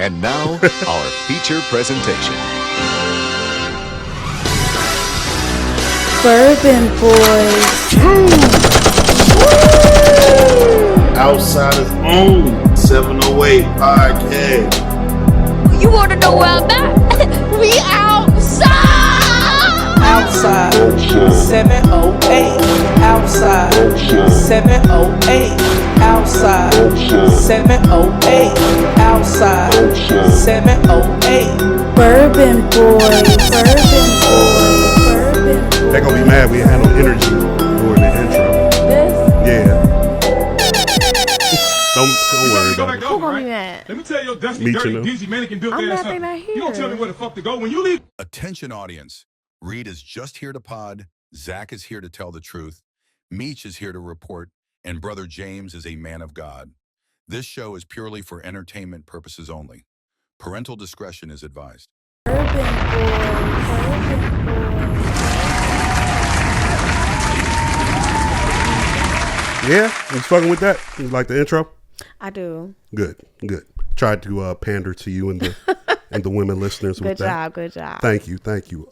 And now, our feature presentation. Bourbon Boys. Outsiders Only 708 Podcast. You want to know where I'm at? We outside! Outside 708. Outside 708. Outside 708. Outside 708. Bourbon Boys. Bourbon Boys. Bourbon Boys. They're gonna be mad we had no energy during the intro. This? Yeah. Don't worry about it. Who gonna be mad? Let me tell your dusty, Meech dirty, and them. dingy mannequin built I'm ass mad they up. not here. You don't tell me where the fuck to go when you leave. Attention audience, Reed is just here to pod, Zach is here to tell the truth, Meech is here to report, and Brother James is a man of God. This show is purely for entertainment purposes only. Parental discretion is advised. Bourbon Boys. Bourbon Boys. Yeah, you fucking with that? You like the intro? I do. Good. Tried to pander to you and the and the women listeners with that. Good job. Thank you.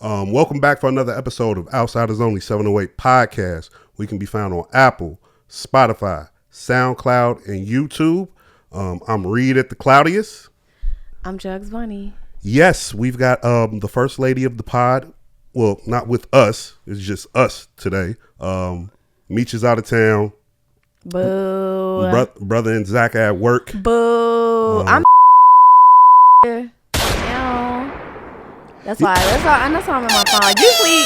Welcome back for another episode of Outsiders Only 708 Podcast. We can be found on Apple, Spotify, SoundCloud, and YouTube. I'm Reed at the Cloudiest. I'm Jugs Bunny. Yes, we've got the first lady of the pod. Well, not with us. It's just us today. Meech is out of town. Boo. Brother and Zach at work. Boo. I'm here. That's why I'm in my phone. Usually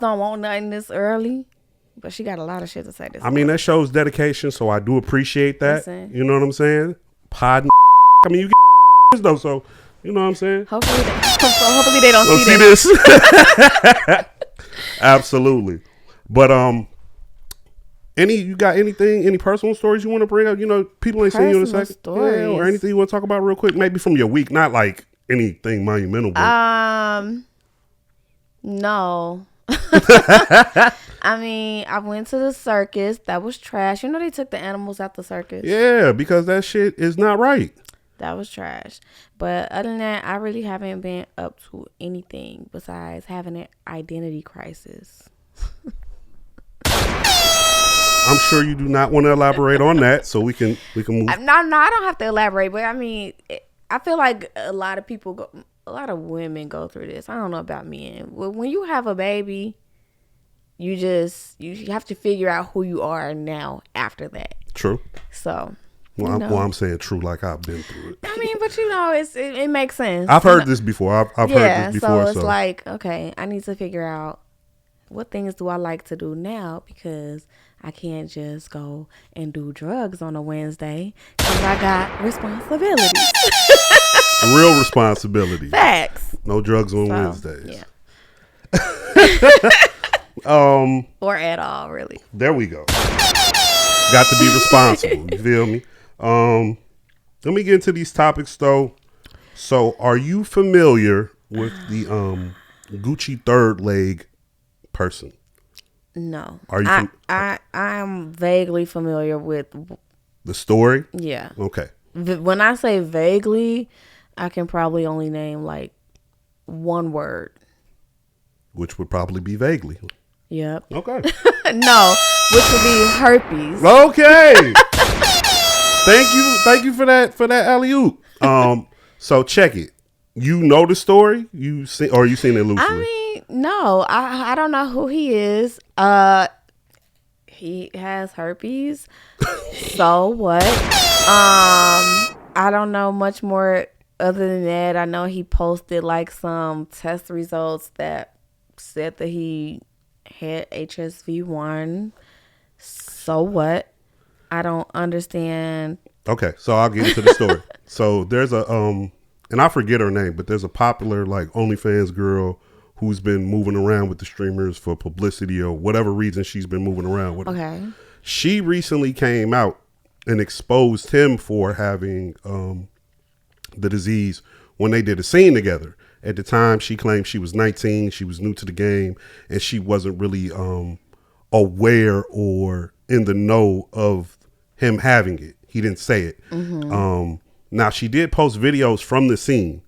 don't want nothing this early. But she got a lot of shit to say this I mean, that shows dedication, so I do appreciate that. Listen. You know what I'm saying? Pod. I mean, you get though, so you know what I'm saying? Hopefully they don't Don't see this. Absolutely. But you got any personal stories you want to bring up? You know, people ain't seen you in a Personal second. stories. Yeah, or anything you want to talk about real quick? Maybe from your week, not like anything monumental. But. No. I mean, I went to the circus. That was trash. You know they took the animals out the circus. Yeah, because that shit is not right. That was trash. But other than that, I really haven't been up to anything besides having an identity crisis. I'm sure you do not want to elaborate on that, so we can move. No, I don't have to elaborate. But I mean, I feel like a lot of women go through this. I don't know about men. When you have a baby, you have to figure out who you are now after that. True. So. I'm saying true, like I've been through it. I mean, but you know, it makes sense. I've heard this before. I've heard this before. So it's like, okay, I need to figure out what things do I like to do now, because I can't just go and do drugs on a Wednesday because I got responsibilities. Real responsibility. Facts. No drugs on Wednesdays. Yeah. Or at all, really. There we go. Got to be responsible. You feel me? Let me get into these topics though. So, are you familiar with the Gucci third leg person? No. Are you? I'm vaguely familiar with the story. Yeah. Okay. When I say vaguely, I can probably only name like one word, which would probably be vaguely. Yep. Okay. No, which would be herpes. Okay. Thank you for that alley-oop. So check it. You know the story? You seen it loosely? I mean, no, I don't know who he is. He has herpes. So what? I don't know much more other than that. I know he posted like some test results that said that he had HSV1. So what? I don't understand. Okay, so I'll get into the story. So there's a and I forget her name, but there's a popular like OnlyFans girl who's been moving around with the streamers for publicity or whatever reason she's been moving around with. Okay. She recently came out and exposed him for having the disease when they did a scene together. At the time, she claimed she was 19, she was new to the game, and she wasn't really aware or in the know of him having it. He didn't say it. Mm-hmm. Now she did post videos from the scene.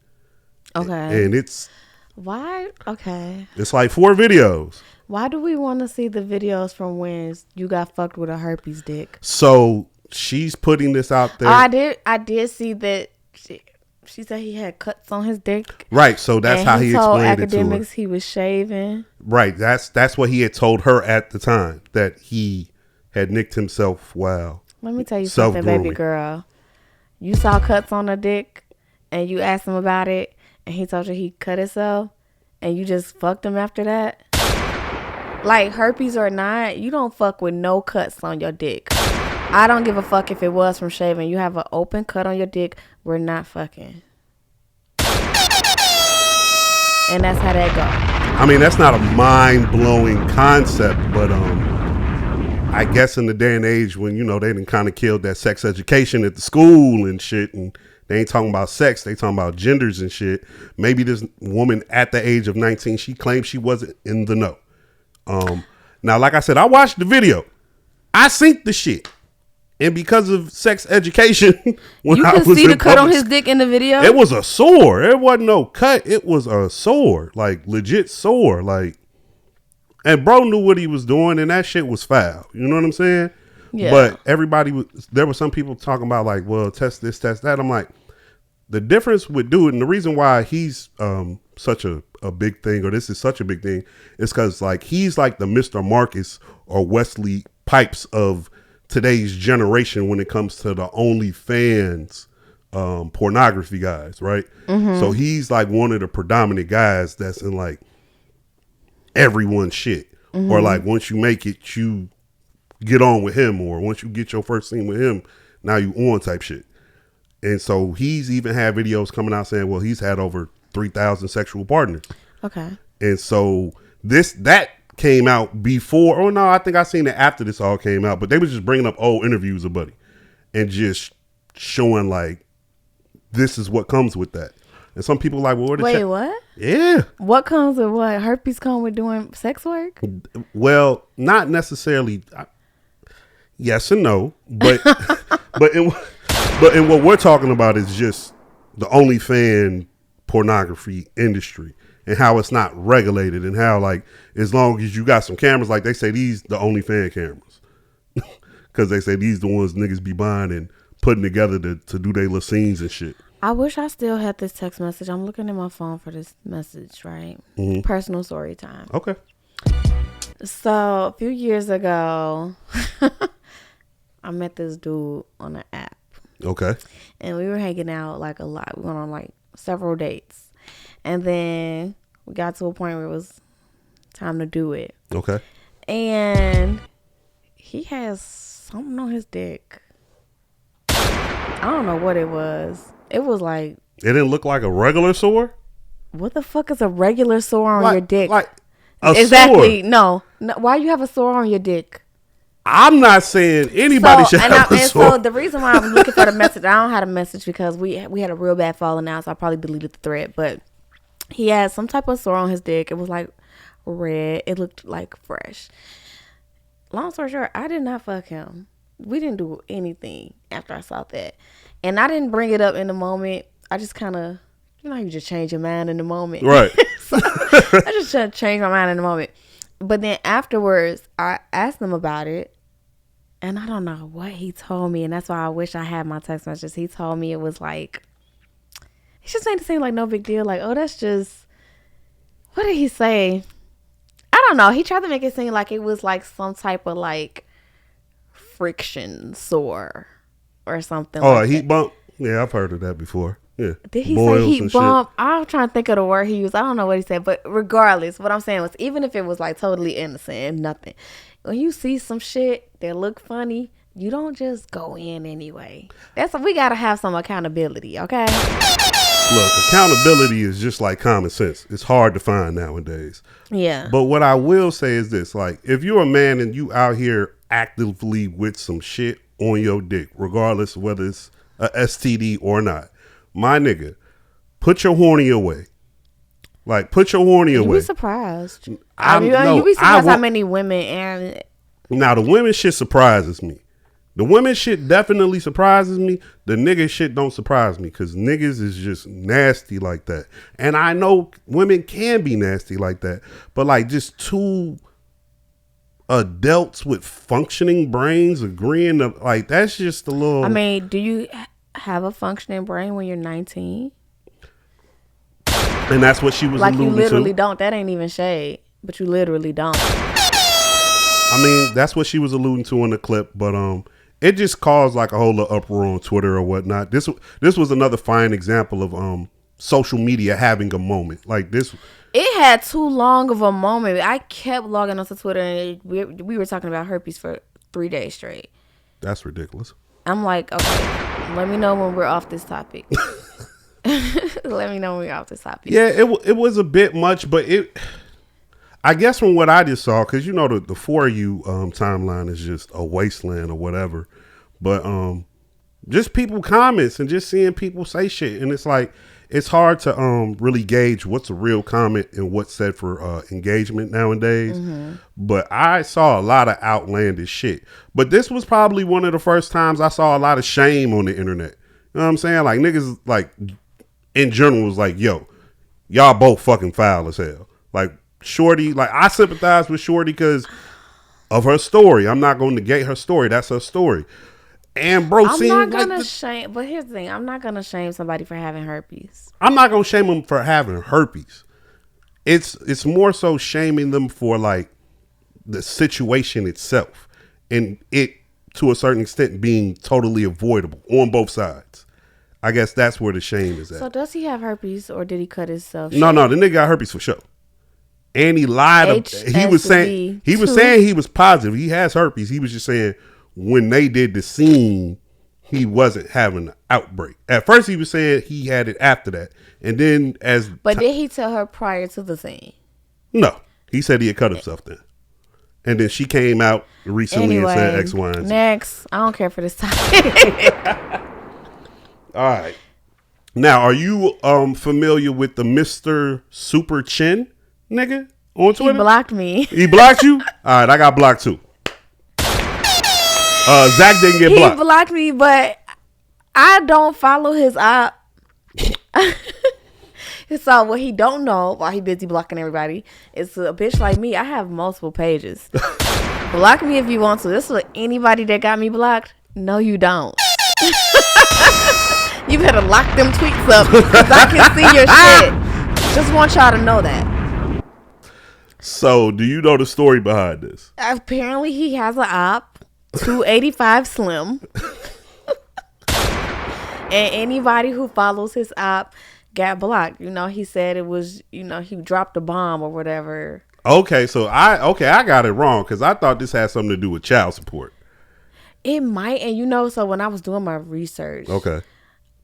Okay. And it's why? Okay. It's like 4 videos. Why do we want to see the videos from when you got fucked with a herpes dick? So she's putting this out there. I did see that. She said he had cuts on his dick. Right, so that's how he told explained it to her. academics he was shaving. Right, that's what he had told her at the time, that he had nicked himself while Let me tell you something, baby girl. You saw cuts on a dick, and you asked him about it, and he told you he cut himself, and you just fucked him after that. Like, herpes or not, you don't fuck with no cuts on your dick. I don't give a fuck if it was from shaving. You have an open cut on your dick, we're not fucking. And that's how that go. I mean, that's not a mind-blowing concept, but I guess in the day and age when, you know, they done kind of killed that sex education at the school and shit, and they ain't talking about sex, they talking about genders and shit. Maybe this woman at the age of 19, she claimed she wasn't in the know. Now, like I said, I watched the video. I synced the shit. And because of sex education, when you I can was see in the cut on public his dick in the video. It was a sore. It wasn't no cut. It was a sore, like legit sore. Like, and bro knew what he was doing, and that shit was foul. You know what I'm saying? Yeah. But there were some people talking about like, well, test this, test that. I'm like, the difference with dude, and the reason why he's such a big thing, or this is such a big thing, is because like he's like the Mr. Marcus or Wesley Pipes of today's generation when it comes to the OnlyFans pornography guys, right? Mm-hmm. So he's like one of the predominant guys that's in like everyone's shit. Mm-hmm. Or like once you make it, you get on with him, or once you get your first scene with him, now you on type shit. And so he's even had videos coming out saying, well, he's had over 3,000 sexual partners. Okay. And so that came out before, or no, I think I seen it after this all came out, but they was just bringing up old interviews of Buddy and just showing like, this is what comes with that. And some people like, well, wait, what? Yeah. What comes with what? Herpes come with doing sex work? Well, not necessarily. Yes and no, but but in what we're talking about is just the OnlyFans pornography industry and how it's not regulated, and how like as long as you got some cameras, like they say these the OnlyFans cameras, because they say these the ones niggas be buying and putting together to do their little scenes and shit. I wish I still had this text message. I'm looking at my phone for this message, right? Mm-hmm. Personal story time. Okay. So a few years ago, I met this dude on an app. Okay. And we were hanging out like a lot. We went on like several dates. And then we got to a point where it was time to do it. Okay. And he has something on his dick. I don't know what it was. It was like... It didn't look like a regular sore? What the fuck is a regular sore on your dick? Like a exactly. sore? No. Why you have a sore on your dick? I'm not saying anybody should have a sore. So the reason why I'm looking for the message, I don't have a message because we had a real bad falling out, so I probably deleted the thread. But he had some type of sore on his dick. It was like red. It looked like fresh. Long story short, I did not fuck him. We didn't do anything after I saw that. And I didn't bring it up in the moment. I just kind of, you know, you just change your mind in the moment. Right. So I just changed my mind in the moment. But then afterwards, I asked him about it. And I don't know what he told me. And that's why I wish I had my text messages. He told me it was like, he just made it seem like no big deal. Like, oh, that's just, what did he say? I don't know. He tried to make it seem like it was like some type of like friction sore or something. Oh, like a heat that. bump? Yeah, I've heard of that before. Yeah. Did he Boils say heat and bump? shit. I'm trying to think of the word he used. I don't know what he said, but regardless, what I'm saying was, even if it was like totally innocent and nothing, when you see some shit that look funny, you don't just go in anyway. We gotta have some accountability, okay? Look, accountability is just like common sense. It's hard to find nowadays. Yeah. But what I will say is this, like, if you're a man and you out here actively with some shit on your dick, regardless of whether it's a STD or not, my nigga, put your horny away. Like, put your horny away. You'd be surprised. You'd be surprised how many women and... Now, the women shit surprises me. The women shit definitely surprises me. The nigga shit don't surprise me because niggas is just nasty like that. And I know women can be nasty like that, but like just two adults with functioning brains agreeing to like that's just a little. I mean, do you have a functioning brain when you're 19? And that's what she was like alluding you literally to. don't. That ain't even shade, but you literally don't. I mean, that's what she was alluding to in the clip, but it just caused like a whole uproar on Twitter or whatnot. This was another fine example of social media having a moment like this. It had too long of a moment. I kept logging onto Twitter and we were talking about herpes for 3 days straight. That's ridiculous. I'm like, okay, let me know when we're off this topic. Let me know when we're off this topic. Yeah, it was a bit much, but I guess from what I just saw, because you know the For You timeline is just a wasteland or whatever, but just people comments and just seeing people say shit, and it's like it's hard to really gauge what's a real comment and what's said for engagement nowadays. Mm-hmm. But I saw a lot of outlandish shit. But this was probably one of the first times I saw a lot of shame on the internet. You know what I'm saying? Like niggas like in general was like, yo, y'all both fucking foul as hell. Like Shorty, like I sympathize with Shorty because of her story. I'm not going to negate her story. That's her story. And bro, I'm not gonna shame. But here's the thing: I'm not gonna shame somebody for having herpes. I'm not gonna shame them for having herpes. It's more so shaming them for like the situation itself, and it to a certain extent being totally avoidable on both sides. I guess that's where the shame is at. So does he have herpes, or did he cut himself? No, the nigga got herpes for sure. And he lied. He was saying he was positive. He has herpes. He was just saying when they did the scene, he wasn't having an outbreak. At first, he was saying he had it after that, and then But did he tell her prior to the scene? No, he said he had cut himself then, and then she came out recently and said X, Y, and Z. Next, I don't care for this topic. All right. Now, are you familiar with the Mr. Super Chin nigga on Twitter? He blocked me. He blocked you? All right, I got blocked too. Zach didn't get blocked. He blocked me, but I don't follow his op. So what he don't know while he busy blocking everybody is a bitch like me. I have multiple pages. Block me if you want to. This is anybody that got me blocked. No, you don't. You better lock them tweets up because I can see your shit. Just want y'all to know that. So, do you know the story behind this? Apparently, he has an op, 285 Slim. And anybody who follows his op got blocked. You know, he said it was, he dropped a bomb or whatever. Okay, so I got it wrong because I thought this had something to do with child support. It might, and so when I was doing my research, okay,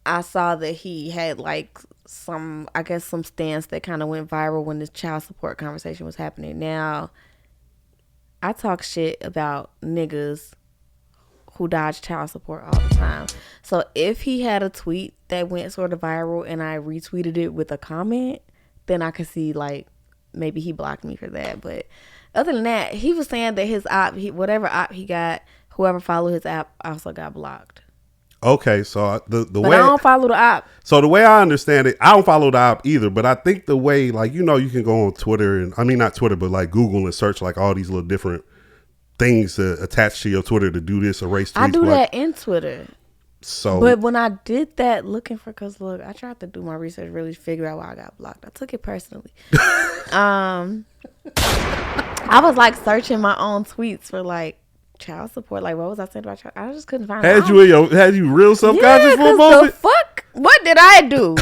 I saw that he had like some stance that kind of went viral when this child support conversation was happening. Now, I talk shit about niggas who dodge child support all the time. So if he had a tweet that went sort of viral and I retweeted it with a comment, then I could see like maybe he blocked me for that. But other than that, he was saying that his op, whatever op he got, whoever followed his app also got blocked. Okay, so the but way I don't follow the app. So the way I understand it, I don't follow the app either. But I think the way, like you can go on Twitter and not Twitter, but like Google and search like all these little different things to attach to your Twitter to do this, erase tweets. I do that in Twitter. So, but when I did that, because look, I tried to do my research, really figure out why I got blocked. I took it personally. I was like searching my own tweets for like child support. Like, what was I saying about child? I just couldn't find it. Had you real self-conscious for a moment? The fuck? What did I do?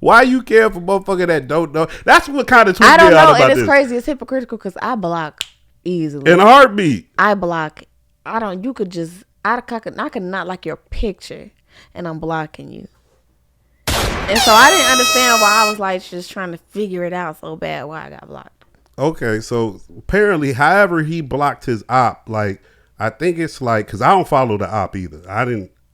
Why you care for motherfucker that don't know? That's what kind of tweet I don't know. And it's crazy. It's hypocritical because I block easily. In a heartbeat. I block. You could just. I could not like your picture, and I'm blocking you. And so I didn't understand why I was like just trying to figure it out so bad why I got blocked. Okay, so apparently, however he blocked his op, like I think it's like because I don't follow the op either.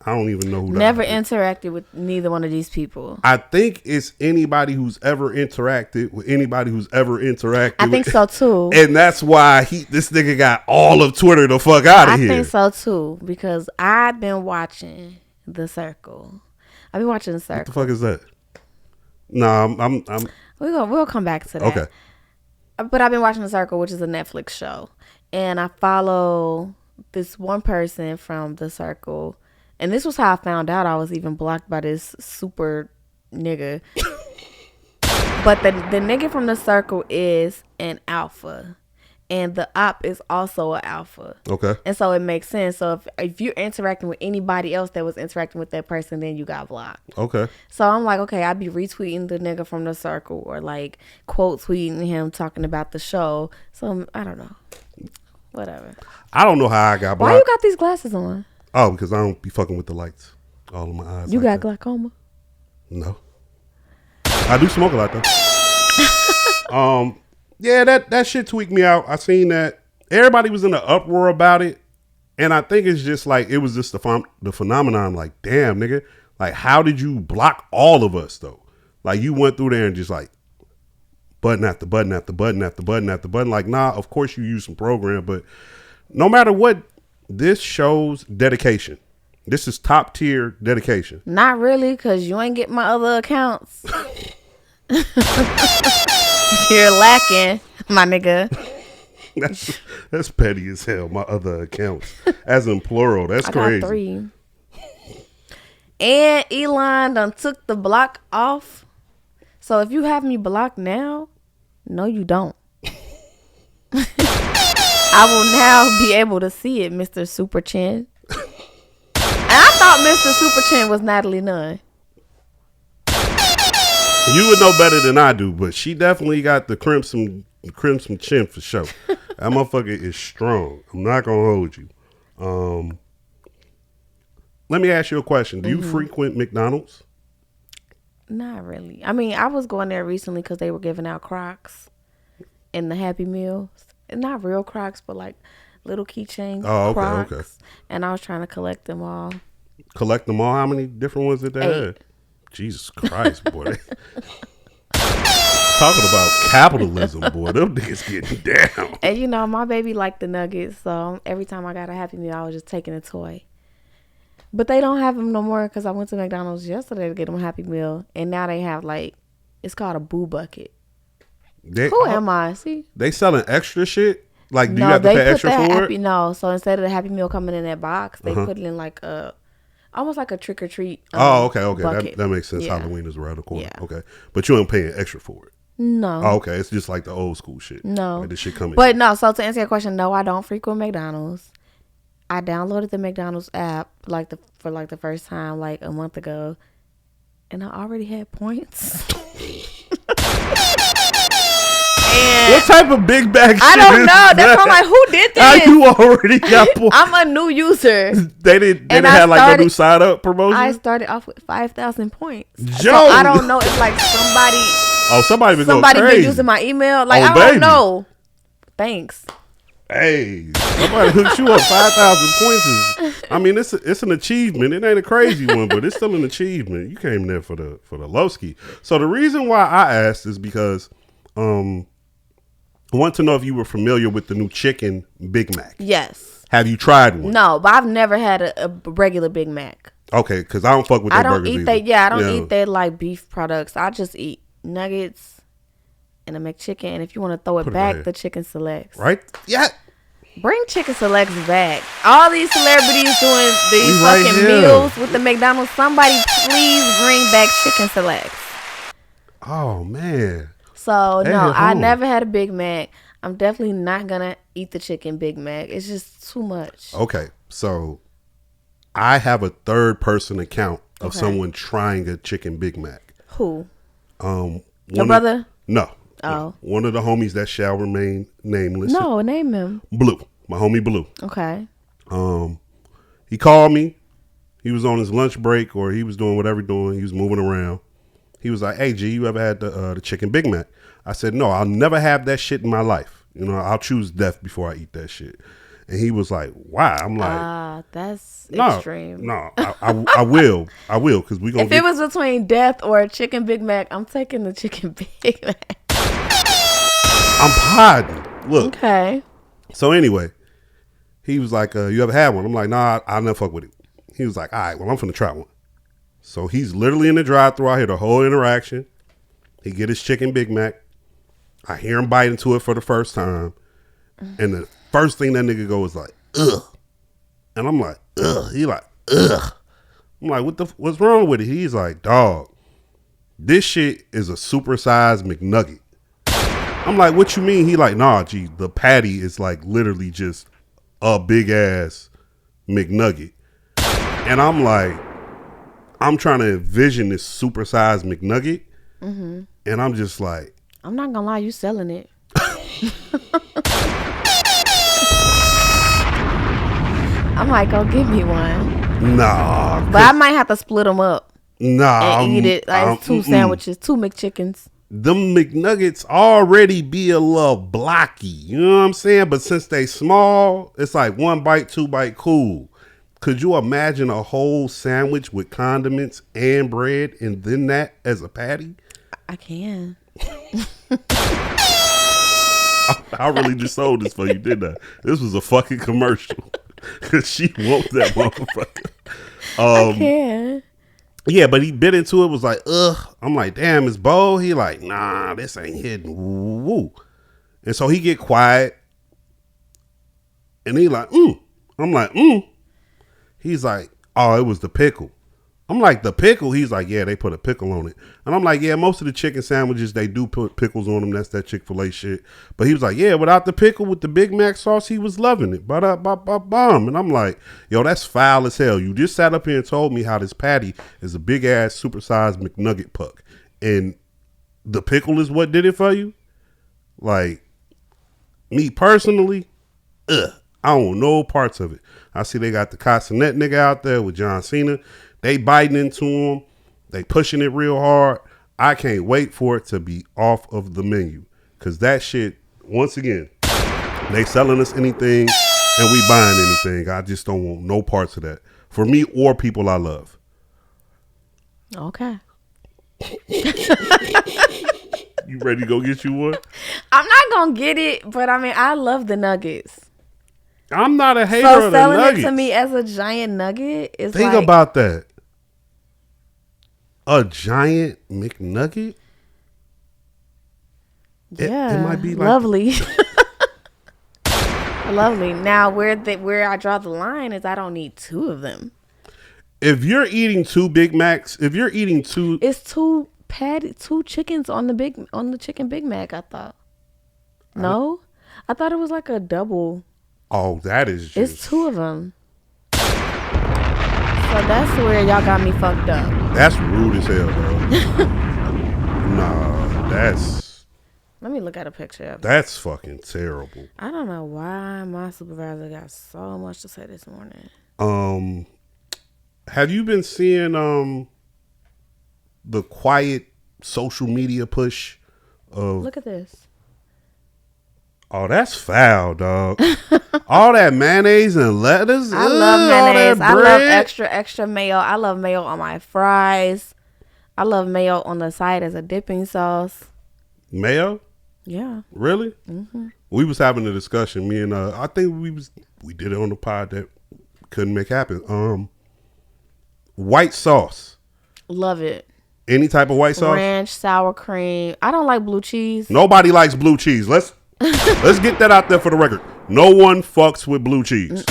I don't even know who. Never interacted with neither one of these people. I think it's anybody who's ever interacted with anybody who's ever interacted. I think so too. And that's why this nigga got all of Twitter the fuck out of here. I think so too because I've been watching The Circle. I've been watching The Circle. What the fuck is that? No, I'm We'll come back to that. Okay. But I've been watching The Circle, which is a Netflix show, and I follow this one person from The Circle. And this was how I found out I was even blocked by this super nigga. But the nigga from The Circle is an alpha. And the op is also an alpha. okay. And so it makes sense. So if you're interacting with anybody else that was interacting with that person, then you got blocked. Okay. So I'm like, okay, I'd be retweeting the nigga from The Circle or like quote tweeting him talking about the show. So I don't know. Whatever. I don't know how I got blocked. Why you got these glasses on? Oh, because I don't be fucking with the lights. All of my eyes. You like got that. glaucoma? No. I do smoke a lot though. Yeah, that shit tweaked me out. I seen that. Everybody was in an uproar about it. And I think it's just like, it was just the phenomenon, like, damn, nigga. Like, how did you block all of us though? Like, you went through there and just like, button after button after button after button after button. Like, nah, of course you use some program, but no matter what, this shows dedication. This is top tier dedication. Not really, because you ain't get my other accounts. You're lacking, my nigga. That's petty as hell. My other accounts, as in plural. That's I crazy. got 3. And Elon done took the block off. So if you have me blocked now, no, you don't. I will now be able to see it, Mr. Super Chin. And I thought Mr. Super Chin was Natalie Nunn. You would know better than I do, but she definitely got the crimson chin for sure. That motherfucker is strong. I'm not gonna hold you. Let me ask you a question. Do you frequent McDonald's? Not really. I mean, I was going there recently because they were giving out Crocs and the Happy Meals. And not real Crocs, but like little keychain Crocs. Okay. And I was trying to collect them all. Collect them all? How many different ones did they 8. have? Jesus Christ, boy. Talking about capitalism, boy. Them niggas getting down. And you know, my baby liked the nuggets, so every time I got a Happy Meal, I was just taking a toy. But they don't have them no more because I went to McDonald's yesterday to get them a Happy Meal, and now they have like, it's called a Boo Bucket. Who am I? See? They selling extra shit? Like, do No, you have to they pay put extra that for Happy, it? no. So instead of the Happy Meal coming in that box, they put it in like a, almost like a trick or treat. Okay. Bucket. That makes sense. Yeah. Halloween is around the corner. Yeah. Okay. But you ain't paying extra for it. No. Oh, okay. It's just like the old school shit. No. Like the shit coming. But no, so to answer your question, no, I don't frequent McDonald's. I downloaded the McDonald's app for the first time like a month ago, and I already had points. And what type of big bag shit I don't is know. That's that? why I'm like, who did How this? you already got points? I'm a new user. They didn't And have I like a new started- side up promotion? I started off with 5,000 points. So Yo. I don't know if like somebody been going been crazy. using my email. Like, Oh, I baby. don't know. Thanks. Hey, somebody hooked you up 5,000 points. I mean, it's an achievement. It ain't a crazy one, but it's still an achievement. You came there for the Lowski. So the reason why I asked is because I want to know if you were familiar with the new chicken Big Mac. Yes. Have you tried one? No, but I've never had a regular Big Mac. Okay, because I don't fuck with I their don't burgers eat either. that. Yeah, I don't eat that like beef products. I just eat nuggets and a McChicken. And if you want to throw it Put it back, back. the chicken selects. Right? Yeah. Bring chicken selects back. All these celebrities doing these We right fucking here. meals with the McDonald's. Somebody please bring back chicken selects. Oh, man. So Hey, no, I who? never had a Big Mac. I'm definitely not gonna eat the chicken Big Mac. It's just too much. Okay, so I have a third person account of Okay. someone trying a chicken Big Mac. Who? Your Your brother? No. Oh. No. One of the homies that shall remain nameless. No, name him. Blue. My homie Blue. Okay. He called me. He was on his lunch break or he was doing whatever he doing. He was moving around. He was like, "Hey, G, you ever had the chicken Big Mac?" I said, "No, I'll never have that shit in my life. You know, I'll choose death before I eat that shit." And he was like, why? I'm like, that's no, extreme. no, I will, because we gonna. If it was between death or a chicken Big Mac, I'm taking the chicken Big Mac. I'm hiding. Look. Okay. So anyway, he was like, you ever had one? I'm like, nah, I'll never fuck with it. He was like, all right, well, I'm finna try one. So he's literally in the drive-thru. I hear the whole interaction. He get his chicken Big Mac. I hear him bite into it for the first time. And the first thing that nigga go is like, ugh. And I'm like, ugh. He like, ugh. I'm like, what's wrong with it? He's like, dog, this shit is a supersized McNugget. I'm like, what you mean? He like, nah, G, the patty is like literally just a big ass McNugget. And I'm like, I'm trying to envision this supersized McNugget. Mm-hmm. And I'm just like, I'm not gonna lie, you selling it. I might go get me one. Nah. But I might have to split them up. Nah. And eat it like two sandwiches, 2 McChickens. Them McNuggets already be a little blocky. You know what I'm saying? But since they small, it's like 1 bite, 2 bite, cool. Could you imagine a whole sandwich with condiments and bread and then that as a patty? I can. I really just sold this for you, didn't I? This was a fucking commercial. Cause she wants that motherfucker. I can. Yeah, but he bit into it, was like, ugh. I'm like, damn, it's Bo. He like, nah, this ain't hitting. Woo. And so he get quiet. And he like, I'm like, He's like, oh, it was the pickle. I'm like, the pickle? He's like, yeah, they put a pickle on it. And I'm like, yeah, most of the chicken sandwiches, they do put pickles on them. That's that Chick-fil-A shit. But he was like, yeah, without the pickle with the Big Mac sauce, he was loving it. Ba-da-ba-ba-bum. And I'm like, yo, that's foul as hell. You just sat up here and told me how this patty is a big-ass, supersized McNugget puck. And the pickle is what did it for you? Like, me personally, I don't want no parts of it. I see they got the Castanet nigga out there with John Cena. They biting into him. They pushing it real hard. I can't wait for it to be off of the menu. Because that shit, once again, they selling us anything and we buying anything. I just don't want no parts of that. For me or people I love. Okay. You ready to go get you one? I'm not going to get it, but I mean, I love the nuggets. I'm not a hater So of the nuggets. selling it to me as a giant nugget is Think like, about that. A giant McNugget? yeah, it might be like lovely. Lovely. Now, where I draw the line is I don't need 2 of them. If you're eating 2 Big Macs, if you're eating 2, It's 2 chickens on the chicken Big Mac, I thought. No? I thought it was like a double. oh, that is just, It's 2 of them. So that's where y'all got me fucked up. that's rude as hell, bro. Nah, Let me look at a picture of it. that's fucking terrible. I don't know why my supervisor got so much to say this morning. Have you been seeing the quiet social media push of Look at this. oh, that's foul, dog. All that mayonnaise and lettuce. I love mayonnaise. I love bread. extra mayo. I love mayo on my fries. I love mayo on the side as a dipping sauce. Mayo? Yeah. Really? Mm-hmm. We was having a discussion. Me and I think we did it on the pod that couldn't make happen. White sauce. Love it. Any type of white sauce. Ranch, sour cream. I don't like blue cheese. Nobody likes blue cheese. Let's get that out there for the record. No one fucks with blue cheese.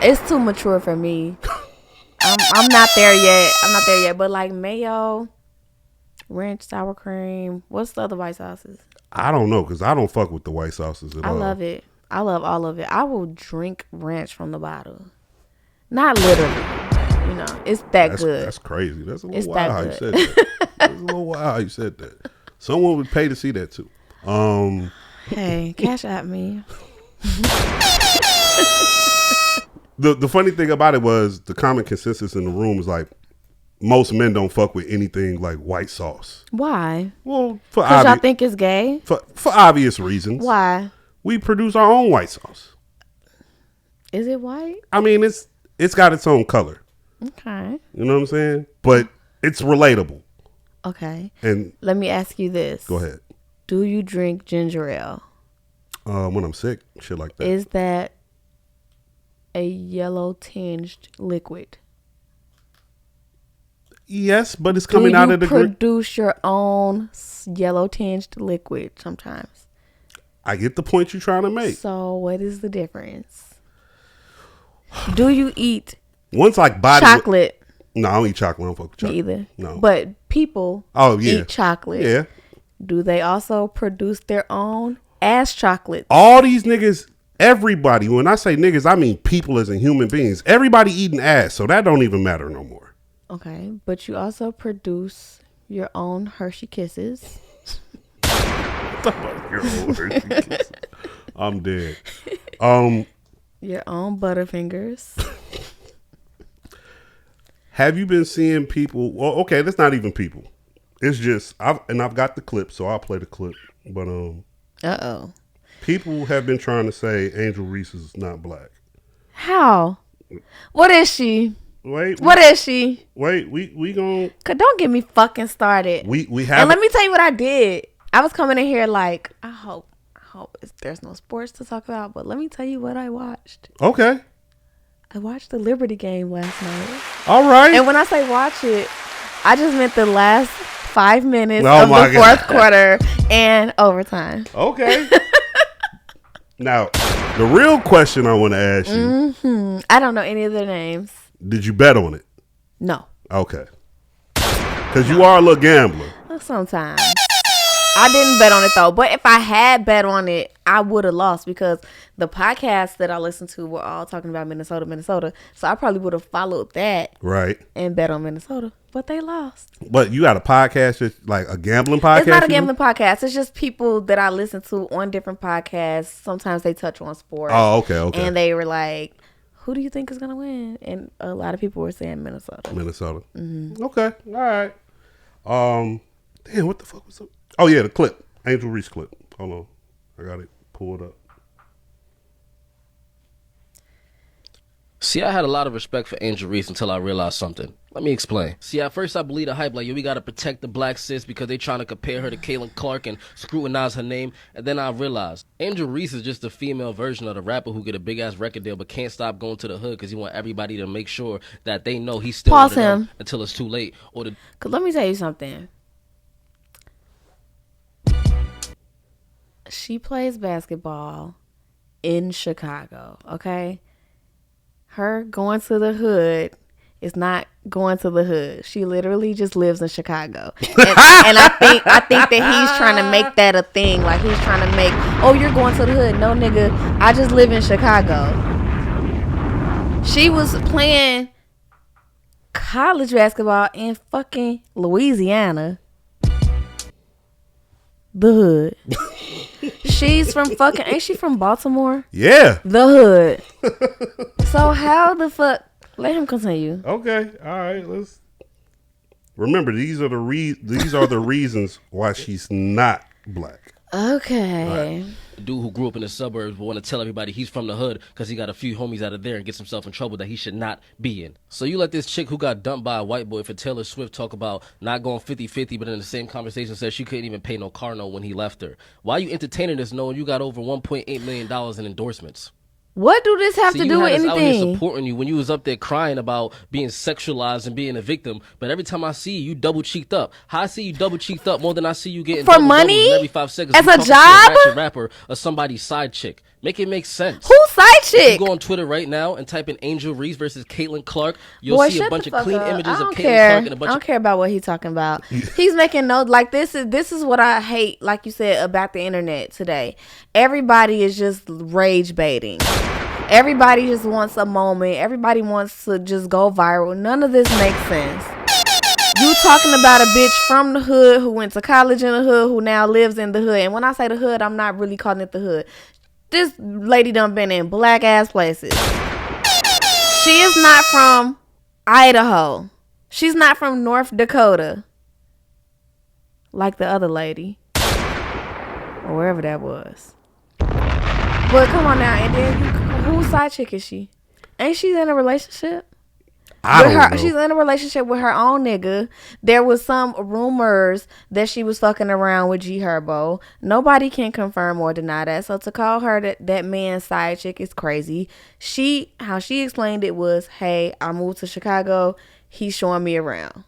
It's too mature for me. I'm not there yet. But like mayo, ranch, sour cream. What's the other white sauces? I don't know because I don't fuck with the white sauces at all. I love it. I love all of it. I will drink ranch from the bottle. Not literally. You know, it's that's good. That's crazy. That's a little It's wild that how you good. said that. That's a little wild how you said that. Someone would pay to see that too. Hey, cash at me. The funny thing about it was the common consensus in the room was like most men don't fuck with anything like white sauce. Why? Well, for Because y'all think it's gay? for obvious reasons. Why? We produce our own white sauce. Is it white? I mean, it's got its own color. Okay. You know what I'm saying? But it's relatable. Okay. And let me ask you this. Go ahead. Do you drink ginger ale? When I'm sick, shit like that. Is that a yellow tinged liquid? Yes, but it's coming out of the green. Produce your own yellow tinged liquid sometimes. I get the point you're trying to make. So what is the difference? Do you eat chocolate? No, I don't eat chocolate. I don't fuck with chocolate. Me either. No. But people eat chocolate. Yeah. Do they also produce their own ass chocolate? All these niggas, everybody, when I say niggas, I mean people as in human beings. Everybody eating ass, so that don't even matter no more. Okay, but you also produce your own Hershey Kisses. Your own Hershey Kisses. I'm dead. Your own Butterfingers. Have you been seeing people? Well, okay, that's not even people. It's just I've got the clip, so I'll play the clip. But people have been trying to say Angel Reese is not black. How? What is she? What is she? Wait, we gon' Don't get me fucking started. We have. And let me tell you what I did. I was coming in here like I hope there's no sports to talk about, but let me tell you what I watched. Okay. I watched the Liberty game last night. All right. And when I say watch it, I just meant the last 5 minutes of the fourth quarter and overtime. Okay. Now, the real question I want to ask you. I don't know any of their names. Did you bet on it? No. Okay. Because you are a little gambler. Sometimes. I didn't bet on it though. But if I had bet on it, I would have lost because the podcasts that I listened to were all talking about Minnesota. So I probably would have followed that. Right. And bet on Minnesota. But they lost. But you got a podcast, just like a gambling podcast? It's not a gambling podcast. It's just people that I listen to on different podcasts. Sometimes they touch on sports. Oh, okay. And they were like, who do you think is going to win? And a lot of people were saying Minnesota. Mm-hmm. Okay. All right. Damn, what the fuck was up? Oh, yeah, the clip. Angel Reese clip. Hold on. I got it pulled up. See, I had a lot of respect for Angel Reese until I realized something. Let me explain. See, at first I believed the hype like, yo, we got to protect the black sis because they trying to compare her to Caitlin Clark and scrutinize her name. And then I realized Angel Reese is just a female version of the rapper who get a big-ass record deal but can't stop going to the hood because he want everybody to make sure that they know he's still Pause him until it's too late. Because let me tell you something. She plays basketball in Chicago, okay? Her going to the hood is not going to the hood. She literally just lives in Chicago. And I think that he's trying to make that a thing. Like he's trying to make, oh, you're going to the hood. No, nigga, I just live in Chicago. She was playing college basketball in fucking Louisiana. The hood. She's from fucking, ain't she from Baltimore? Yeah. The hood. So how the fuck, let him continue. Okay. All right. Let's remember these are the reasons why she's not black. Okay. The dude who grew up in the suburbs will want to tell everybody he's from the hood because he got a few homies out of there and gets himself in trouble that he should not be in. So you let this chick who got dumped by a white boy for Taylor Swift talk about not going 50-50, but in the same conversation says she couldn't even pay no car note when he left her. Why are you entertaining this knowing you got over $1.8 million in endorsements? What do this have to do with anything? Out here supporting you when you was up there crying about being sexualized and being a victim, but every time I see you double cheeked up. How I see you double cheeked up more than I see you getting for money every 5 seconds as a job, a rapper or somebody's side chick. Make it make sense. Who's side chick? If you go on Twitter right now and type in Angel Reese versus Caitlin Clark, you'll see a bunch of clean images of Caitlin Clark and a bunch I don't care about what he's talking about. He's making notes. Like this is what I hate, like you said, about the internet today. Everybody is just rage baiting. Everybody just wants a moment. Everybody wants to just go viral. None of this makes sense. You talking about a bitch from the hood who went to college in the hood who now lives in the hood. And when I say the hood, I'm not really calling it the hood. This lady done been in black ass places. She is not from Idaho. She's not from North Dakota. Like the other lady. Or wherever that was. But come on now. And then you Whose side chick is she? Ain't she in a relationship? I don't know. She's in a relationship with her own nigga. There was some rumors that she was fucking around with G Herbo. Nobody can confirm or deny that. So to call her that man's side chick is crazy. How she explained it was, hey, I moved to Chicago. He's showing me around.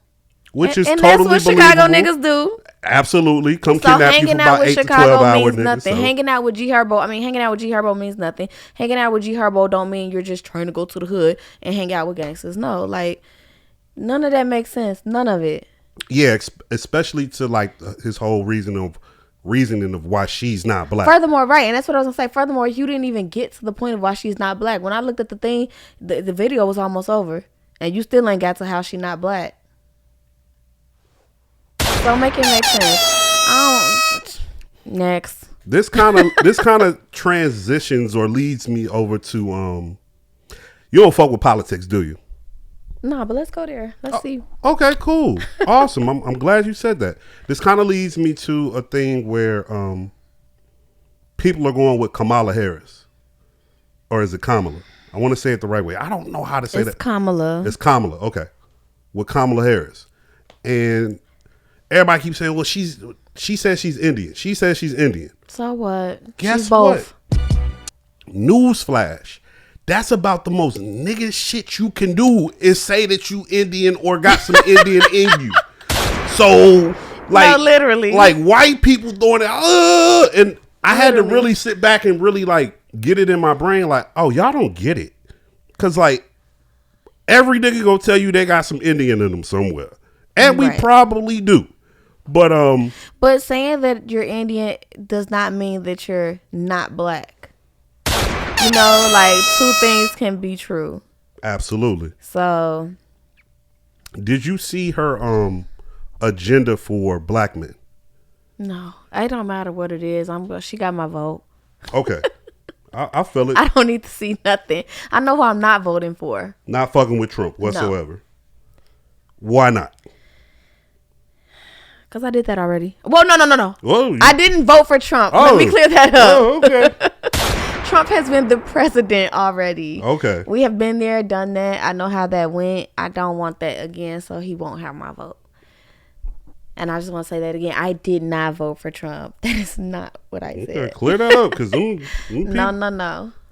Which is and totally that's what believable. Chicago niggas do. Absolutely. Come So kidnap you for hanging out about with 8 to Chicago 12 hours, means nigga. nothing. So. Hanging out with G Herbo means nothing. Hanging out with G Herbo don't mean you're just trying to go to the hood and hang out with gangsters. No, like none of that makes sense. None of it. Yeah, especially to like his whole reasoning of why she's not black. Furthermore, right, and that's what I was gonna say. Furthermore, you didn't even get to the point of why she's not black. When I looked at the thing, the video was almost over, and you still ain't got to how she not black. So make it make sense. Next. This kind of transitions or leads me over to you don't fuck with politics, do you? No, but let's go there. Let's see. Okay, cool. Awesome. I'm glad you said that. This kind of leads me to a thing where people are going with Kamala Harris. Or is it Kamala? I want to say it the right way. I don't know how to say that. It's Kamala. It's Kamala. Okay. With Kamala Harris. And everybody keeps saying, well, she says she's Indian. She says she's Indian. So what? Guess she's both. what? Newsflash. That's about the most nigga shit you can do is say that you Indian or got some Indian in you. So, like, no, literally, like white people doing it, and I had to really sit back and really like get it in my brain, like, oh, y'all don't get it, cause like every nigga gonna tell you they got some Indian in them somewhere, and we probably do, but saying that you're Indian does not mean that you're not black. You know, like two things can be true. Absolutely. So, did you see her agenda for black men? No, it don't matter what it is. She got my vote. Okay, I feel it. I don't need to see nothing. I know who I'm not voting for. Not fucking with Trump whatsoever. No. Why not? Because I did that already. Well, no. Whoa, I didn't vote for Trump. Oh. Let me clear that up. Oh, okay. Trump has been the president already. Okay. We have been there, done that. I know how that went. I don't want that again, so he won't have my vote. And I just want to say that again. I did not vote for Trump. That is not what I said. Clear that up, because no.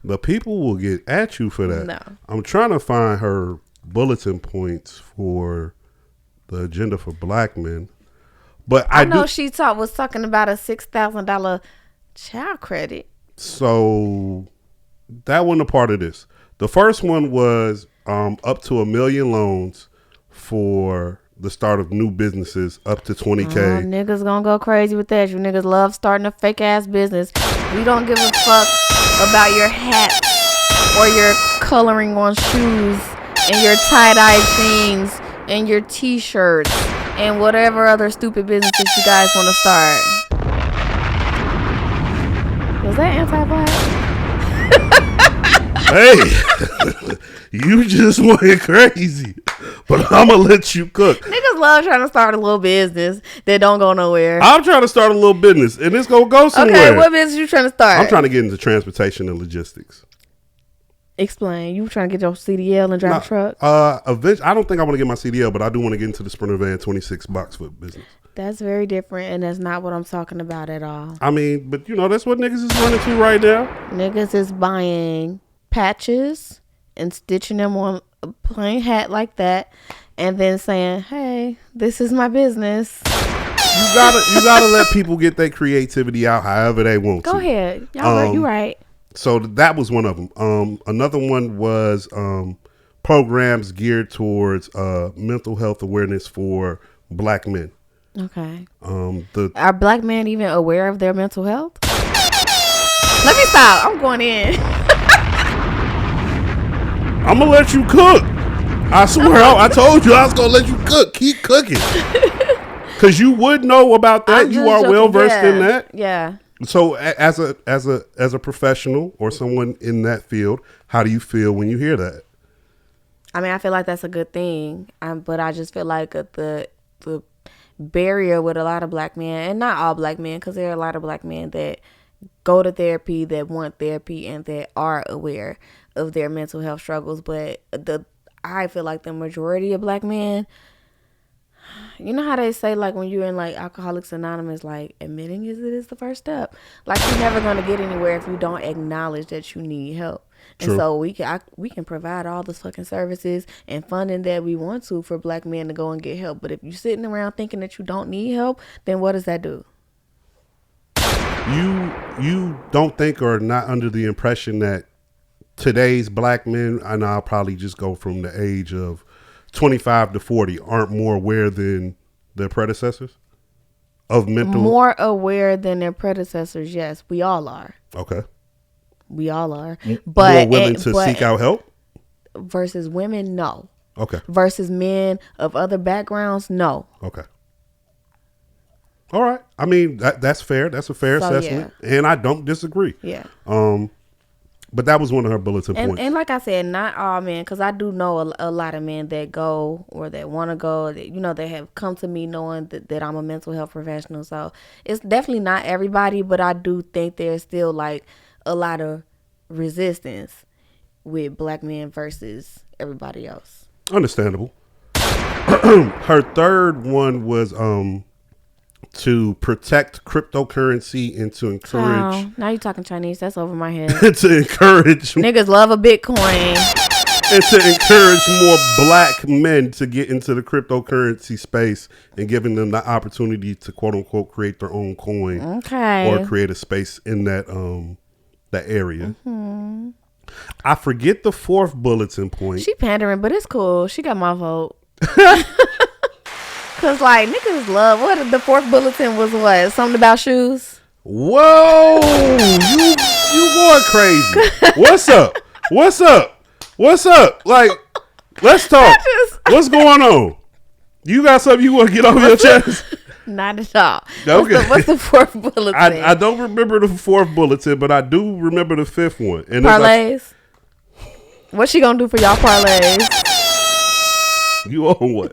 The people will get at you for that. No. I'm trying to find her bulletin points for the agenda for black men. But I know she was talking about a $6,000 child credit. So that wasn't a part of this. The first one was up to $1 million loans for the start of new businesses up to $20K. Niggas gonna go crazy with that. You niggas love starting a fake ass business. We don't give a fuck about your hat or your coloring on shoes and your tie-dye jeans and your t-shirts and whatever other stupid businesses you guys want to start. Was that anti-black? Hey, you just went crazy. But I'm going to let you cook. Niggas love trying to start a little business that don't go nowhere. I'm trying to start a little business, and it's going to go somewhere. Okay, what business you trying to start? I'm trying to get into transportation and logistics. Explain. You trying to get your CDL and drive a truck? Eventually, I don't think I want to get my CDL, but I do want to get into the Sprinter Van 26 box foot business. That's very different, and that's not what I'm talking about at all. I mean, but you know, that's what niggas is running to right now. Niggas is buying patches and stitching them on a plain hat like that, and then saying, "Hey, this is my business." You gotta let people get their creativity out however they want to. Go ahead, y'all. You right. So that was one of them. Another one was programs geared towards mental health awareness for black men. Okay. Are black men even aware of their mental health? Let me stop. I'm going in. I'm gonna let you cook. I swear, I told you I was gonna let you cook. Keep cooking, because you would know about that. You are well versed in that. Yeah. So, as a professional or someone in that field, how do you feel when you hear that? I mean, I feel like that's a good thing, but I just feel like the barrier with a lot of black men, and not all black men, because there are a lot of black men that go to therapy, that want therapy, and that are aware of their mental health struggles. But I feel like the majority of black men, you know how they say, like, when you're in like Alcoholics Anonymous, like, admitting it is the first step. Like, you're never gonna get anywhere if you don't acknowledge that you need help. And True. so we can provide all the fucking services and funding that we want to for black men to go and get help. But if you're sitting around thinking that you don't need help, then what does that do? You don't think or not under the impression that today's black men, and I'll probably just go from the age of 25 to 40, aren't more aware than their predecessors of mental? More aware than their predecessors, yes. We all are. Okay. We all are. But more willing to seek out help? Versus women, no. Okay. Versus men of other backgrounds, no. Okay. All right. I mean, that's fair. That's a fair assessment. Yeah. And I don't disagree. Yeah. But that was one of her bulletin points. And like I said, not all men, because I do know a lot of men that go or that want to go, that, you know, they have come to me knowing that I'm a mental health professional. So it's definitely not everybody, but I do think there's still like a lot of resistance with black men versus everybody else. Understandable. Her third one was to protect cryptocurrency and to encourage. Oh, now you're talking Chinese. That's over my head. To encourage niggas love a Bitcoin. And to encourage more black men to get into the cryptocurrency space and giving them the opportunity to quote unquote create their own coin. Okay. Or create a space in that area. Mm-hmm. I forget the fourth bulletin point. She pandering, but it's cool. She got my vote. Cause like niggas love the fourth bulletin was what? Something about shoes? Whoa, you going crazy. What's up? What's up? What's up? Like, let's talk. What's going on? You got something you want to get off your chest? Not at all. Okay. What's the fourth bulletin? I don't remember the fourth bulletin, but I do remember the fifth one. And parlays. What's she gonna do for y'all parlays? You own one.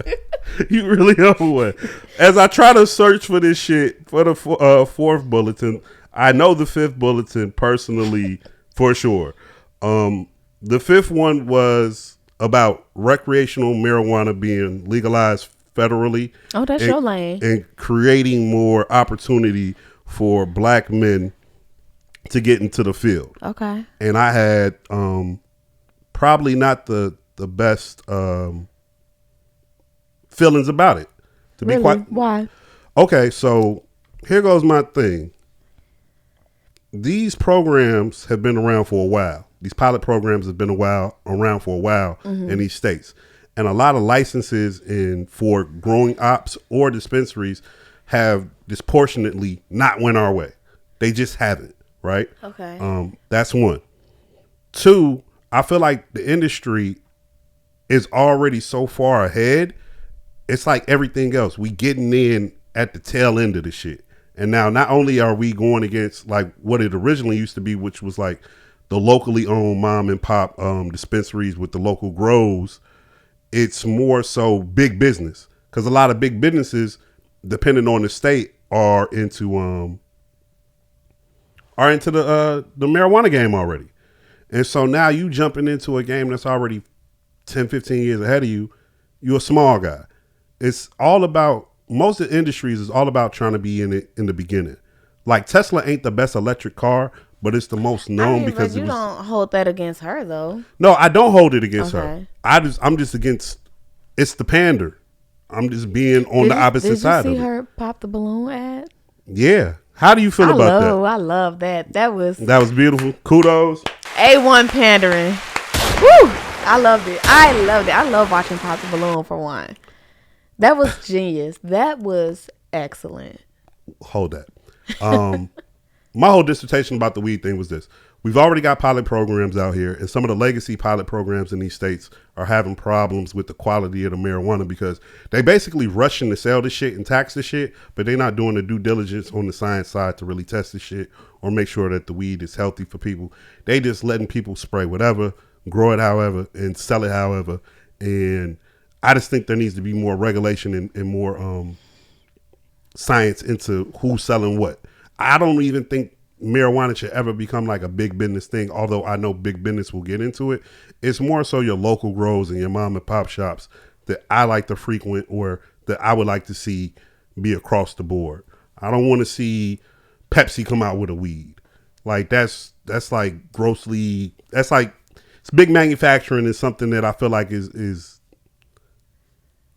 You really own one. As I try to search for this shit for the fourth bulletin, I know the fifth bulletin personally for sure. The fifth one was about recreational marijuana being legalized federally. Oh, that's your lane. And creating more opportunity for black men to get into the field. Okay. And I had probably not the best feelings about it. To really? Be quite. Why? Okay, so here goes my thing. These programs have been around for a while. These pilot programs have been around for a while in these states. And a lot of licenses for growing ops or dispensaries have disproportionately not went our way. They just haven't, right? Okay. That's one. Two, I feel like the industry is already so far ahead. It's like everything else. We getting in at the tail end of the shit. And now not only are we going against like what it originally used to be, which was like the locally owned mom and pop dispensaries with the local grows, it's more so big business. Because a lot of big businesses, depending on the state, are into the marijuana game already. And so now you jumping into a game that's already 10, 15 years ahead of you. You're a small guy. It's all about, most of the industries is all about trying to be in it in the beginning. Like Tesla ain't the best electric car, but it's the most known because you don't hold that against her though. No, I don't hold it against her. I'm just against, it's the pander. I'm just being on the opposite side of it. Did you see her pop the balloon ad? Yeah. How do you feel about that? I love that. That was beautiful. Kudos. A1 pandering. Woo! I loved it. I love watching Pop the Balloon for one. That was genius. That was excellent. Hold that. My whole dissertation about the weed thing was this. We've already got pilot programs out here, and some of the legacy pilot programs in these states are having problems with the quality of the marijuana because they basically rushing to sell the shit and tax the shit, but they're not doing the due diligence on the science side to really test the shit or make sure that the weed is healthy for people. They just letting people spray whatever, grow it however, and sell it however. And I just think there needs to be more regulation and more science into who's selling what. I don't even think marijuana should ever become like a big business thing, although I know big business will get into it. It's more so your local grows and your mom and pop shops that I like to frequent or that I would like to see be across the board. I don't want to see Pepsi come out with a weed. Like that's like grossly, that's like, it's big manufacturing is something that I feel like is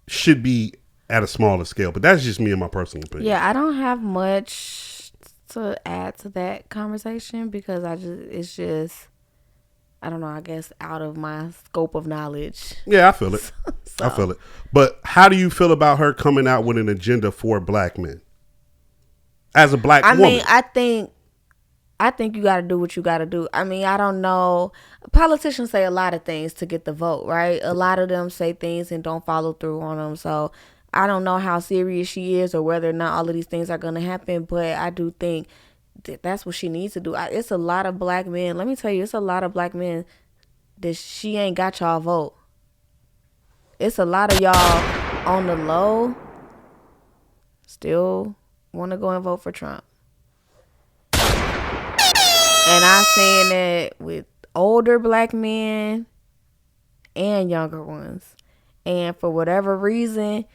should be at a smaller scale, but that's just me and my personal opinion. Yeah, I don't have much to add to that conversation because it's just, I don't know, I guess out of my scope of knowledge. Yeah, I feel it. I feel it. But how do you feel about her coming out with an agenda for black men? As a black woman. I mean, I think you got to do what you got to do. I mean, I don't know. Politicians say a lot of things to get the vote, right? A lot of them say things and don't follow through on them. So I don't know how serious she is or whether or not all of these things are going to happen. But I do think that's what she needs to do. It's a lot of black men. Let me tell you, it's a lot of black men that she ain't got y'all vote. It's a lot of y'all on the low still want to go and vote for Trump. And I'm saying that with older black men and younger ones. And for whatever reason,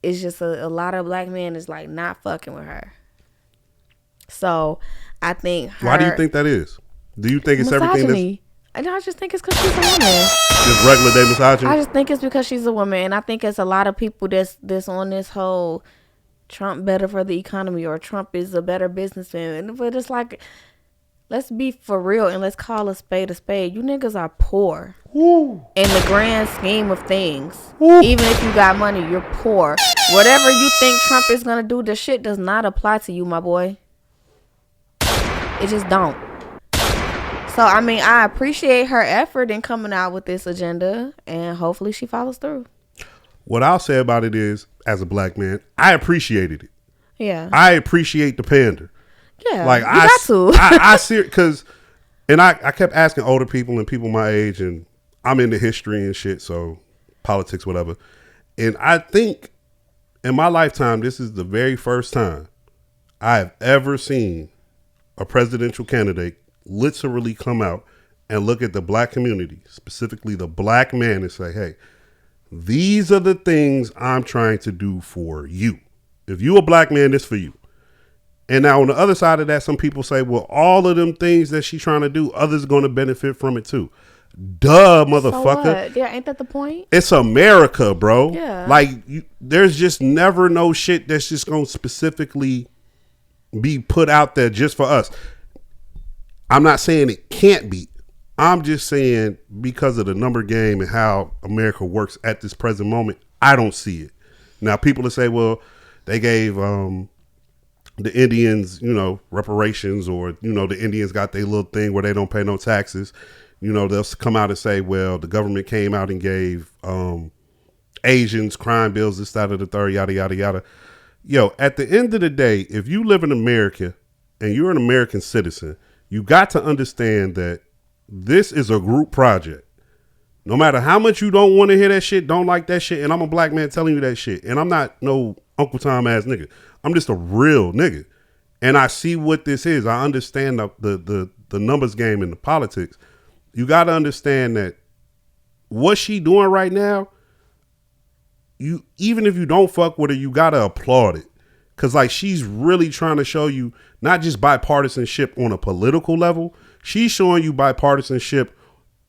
it's just a lot of black men is like not fucking with her. So I think Why do you think that is? Do you think it's everything that's... I just think it's because she's a woman. Just regular day misogyny? I just think it's because she's a woman. And I think it's a lot of people that's on this whole Trump better for the economy or Trump is a better businessman. But it's like, let's be for real and let's call a spade a spade. You niggas are poor. Woo. In the grand scheme of things. Woo. Even if you got money, you're poor. Whatever you think Trump is going to do, the shit does not apply to you, my boy. It just don't. So, I mean, I appreciate her effort in coming out with this agenda, and hopefully she follows through. What I'll say about it is, as a black man, I appreciated it. Yeah. I appreciate the pander. Yeah, like you got to. I see it because, and I kept asking older people and people my age, and I'm into history and shit, so politics, whatever. And I think in my lifetime, this is the very first time I have ever seen a presidential candidate literally come out and look at the black community, specifically the black man, and say, hey, these are the things I'm trying to do for you. If you a black man, this for you. And now on the other side of that, some people say, well, all of them things that she's trying to do, others going to benefit from it too. Duh, motherfucker. So what? Yeah, ain't that the point? It's America, bro. Yeah. Like, there's just never no shit that's just going to specifically be put out there just for us. I'm not saying it can't be. I'm just saying because of the number game and how America works at this present moment, I don't see it. Now, people will say, well, they gave the Indians, reparations, or, the Indians got their little thing where they don't pay no taxes. They'll come out and say, well, the government came out and gave Asians crime bills, this, that, or the third, yada, yada, yada. Yo, at the end of the day, if you live in America and you're an American citizen, you got to understand that this is a group project. No matter how much you don't want to hear that shit, don't like that shit, and I'm a black man telling you that shit, and I'm not no Uncle Tom ass nigga. I'm just a real nigga. And I see what this is. I understand the numbers game and the politics. You got to understand that what she doing right now, even if you don't fuck with her, you got to applaud it. Because, like, she's really trying to show you not just bipartisanship on a political level. She's showing you bipartisanship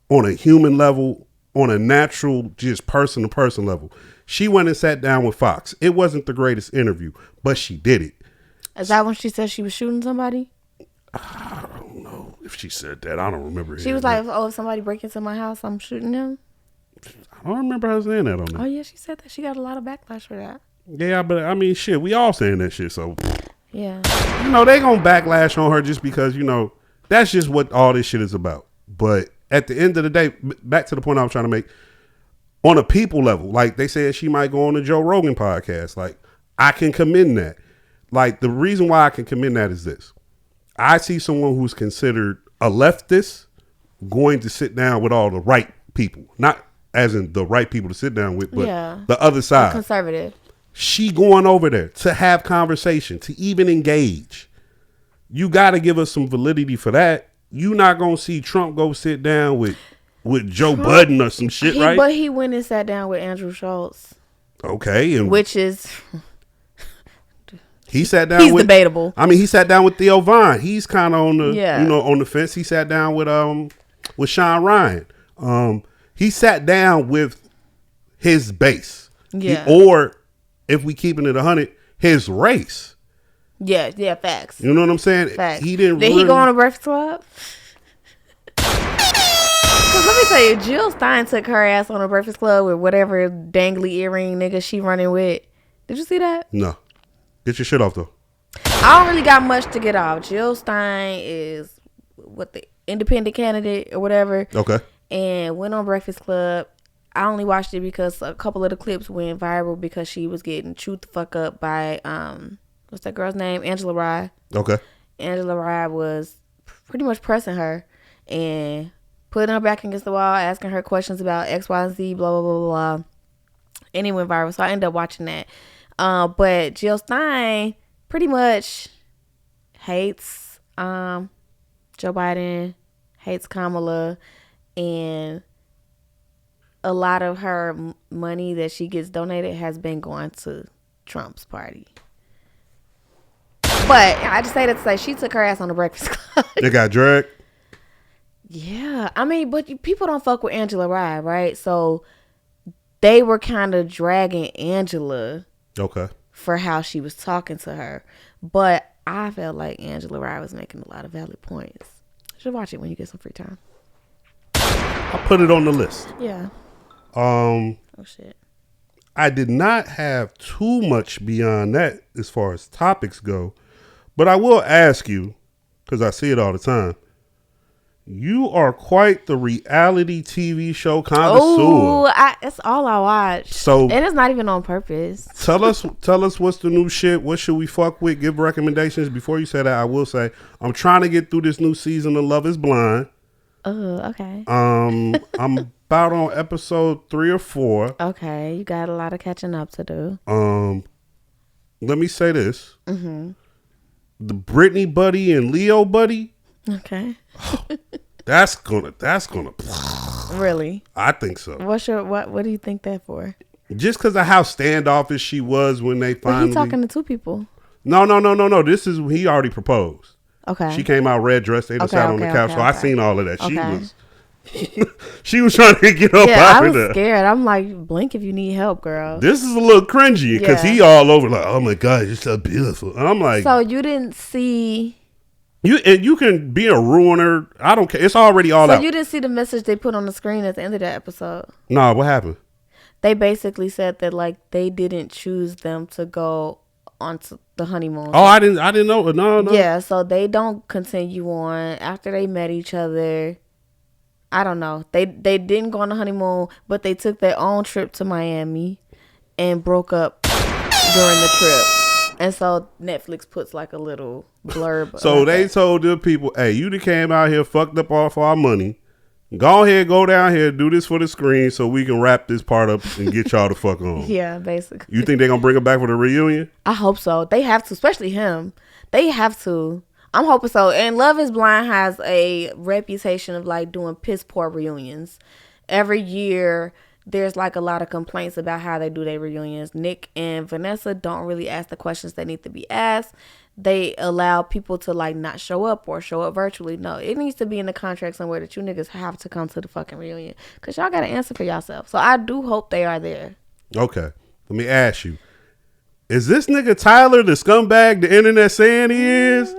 on a human level, on a natural, just person-to-person level. She went and sat down with Fox. It wasn't the greatest interview, but she did it. Is that when she said she was shooting somebody? I don't know if she said that. I don't remember. She was like, oh, if somebody break into my house, I'm shooting them. I don't remember her saying that on there. Oh, yeah, she said that. She got a lot of backlash for that. Yeah, but I mean, shit, we all saying that shit, so. Yeah. They gonna backlash on her just because, that's just what all this shit is about. But at the end of the day, back to the point I was trying to make, on a people level, like they said she might go on the Joe Rogan podcast. Like, I can commend that. Like, the reason why I can commend that is this. I see someone who's considered a leftist going to sit down with all the right people. Not as in the right people to sit down with, but the other side. Conservative. She going over there to have conversation, to even engage. you got to give us some validity for that. You not gonna see Trump go sit down with Joe Budden or some shit, right? But he went and sat down with Andrew Schultz. Okay, and which is he sat down. He's debatable. I mean, he sat down with Theo Vaughn. He's kind of on the on the fence. He sat down with Sean Ryan. He sat down with his base. Yeah. Or if we keeping it 100, his race. Yeah, facts. You know what I'm saying? Facts. He didn't. Did he go on a Breakfast Club? Because let me tell you, Jill Stein took her ass on a Breakfast Club with whatever dangly earring nigga she running with. Did you see that? No. Get your shit off though. I don't really got much to get off. Jill Stein is the independent candidate or whatever. Okay. And went on Breakfast Club. I only watched it because a couple of the clips went viral because she was getting chewed the fuck up by what's that girl's name? Angela Rye. Okay. Angela Rye was pretty much pressing her and putting her back against the wall, asking her questions about X, Y, and Z, blah, blah, blah, blah. And it went viral. So I ended up watching that. But Jill Stein pretty much hates Joe Biden, hates Kamala, and a lot of her money that she gets donated has been going to Trump's party. But I just say that to say she took her ass on the Breakfast Club. They got dragged. Yeah, I mean, but people don't fuck with Angela Rye, right? So they were kind of dragging Angela, okay, for how she was talking to her. But I felt like Angela Rye was making a lot of valid points. You should watch it when you get some free time. I'll put it on the list. Yeah. Oh shit. I did not have too much beyond that as far as topics go, but I will ask you, because I see it all the time. You are quite the reality TV show connoisseur. Oh, it's all I watch. So, and it's not even on purpose. tell us what's the new shit. What should we fuck with? Give recommendations. Before you say that, I will say I'm trying to get through this new season of Love Is Blind. Oh, okay. I'm about on episode 3 or 4. Okay, you got a lot of catching up to do. Let me say this. Mm-hmm. The Brittany buddy and Leo buddy. Okay. That's gonna. Really? I think so. What do you think that for? Just because of how standoffish she was when they finally. But he talking to two people. No. This is he already proposed. Okay. She came out red dressed. They just sat on the couch. So I seen all of that. Okay. She was trying to get up out of there. I was scared. I'm like, blink if you need help, girl. This is a little cringy because he all over like, oh my God, you're so beautiful. And I'm like, so you didn't see. You can be a ruiner. I don't care. It's already all out. So you didn't see the message they put on the screen at the end of that episode? No, what happened? They basically said that like they didn't choose them to go onto the honeymoon. Oh, I didn't know. No. Yeah, so they don't continue on after they met each other. I don't know. They didn't go on the honeymoon, but they took their own trip to Miami and broke up during the trip. And so Netflix puts like a little blurb. So they told the people, hey, you done came out here, fucked up off our money. Go ahead, go down here, do this for the screen so we can wrap this part up and get y'all the fuck on. Yeah, basically. You think they're going to bring her back for the reunion? I hope so. They have to, especially him. They have to. I'm hoping so. And Love Is Blind has a reputation of like doing piss poor reunions. Every year, there's like a lot of complaints about how they do their reunions. Nick and Vanessa don't really ask the questions that need to be asked. They allow people to like not show up or show up virtually. No, it needs to be in the contract somewhere that you niggas have to come to the fucking reunion because y'all got to answer for yourself. So I do hope they are there. Okay. Let me ask you. Is this nigga Tyler the scumbag the internet saying he is?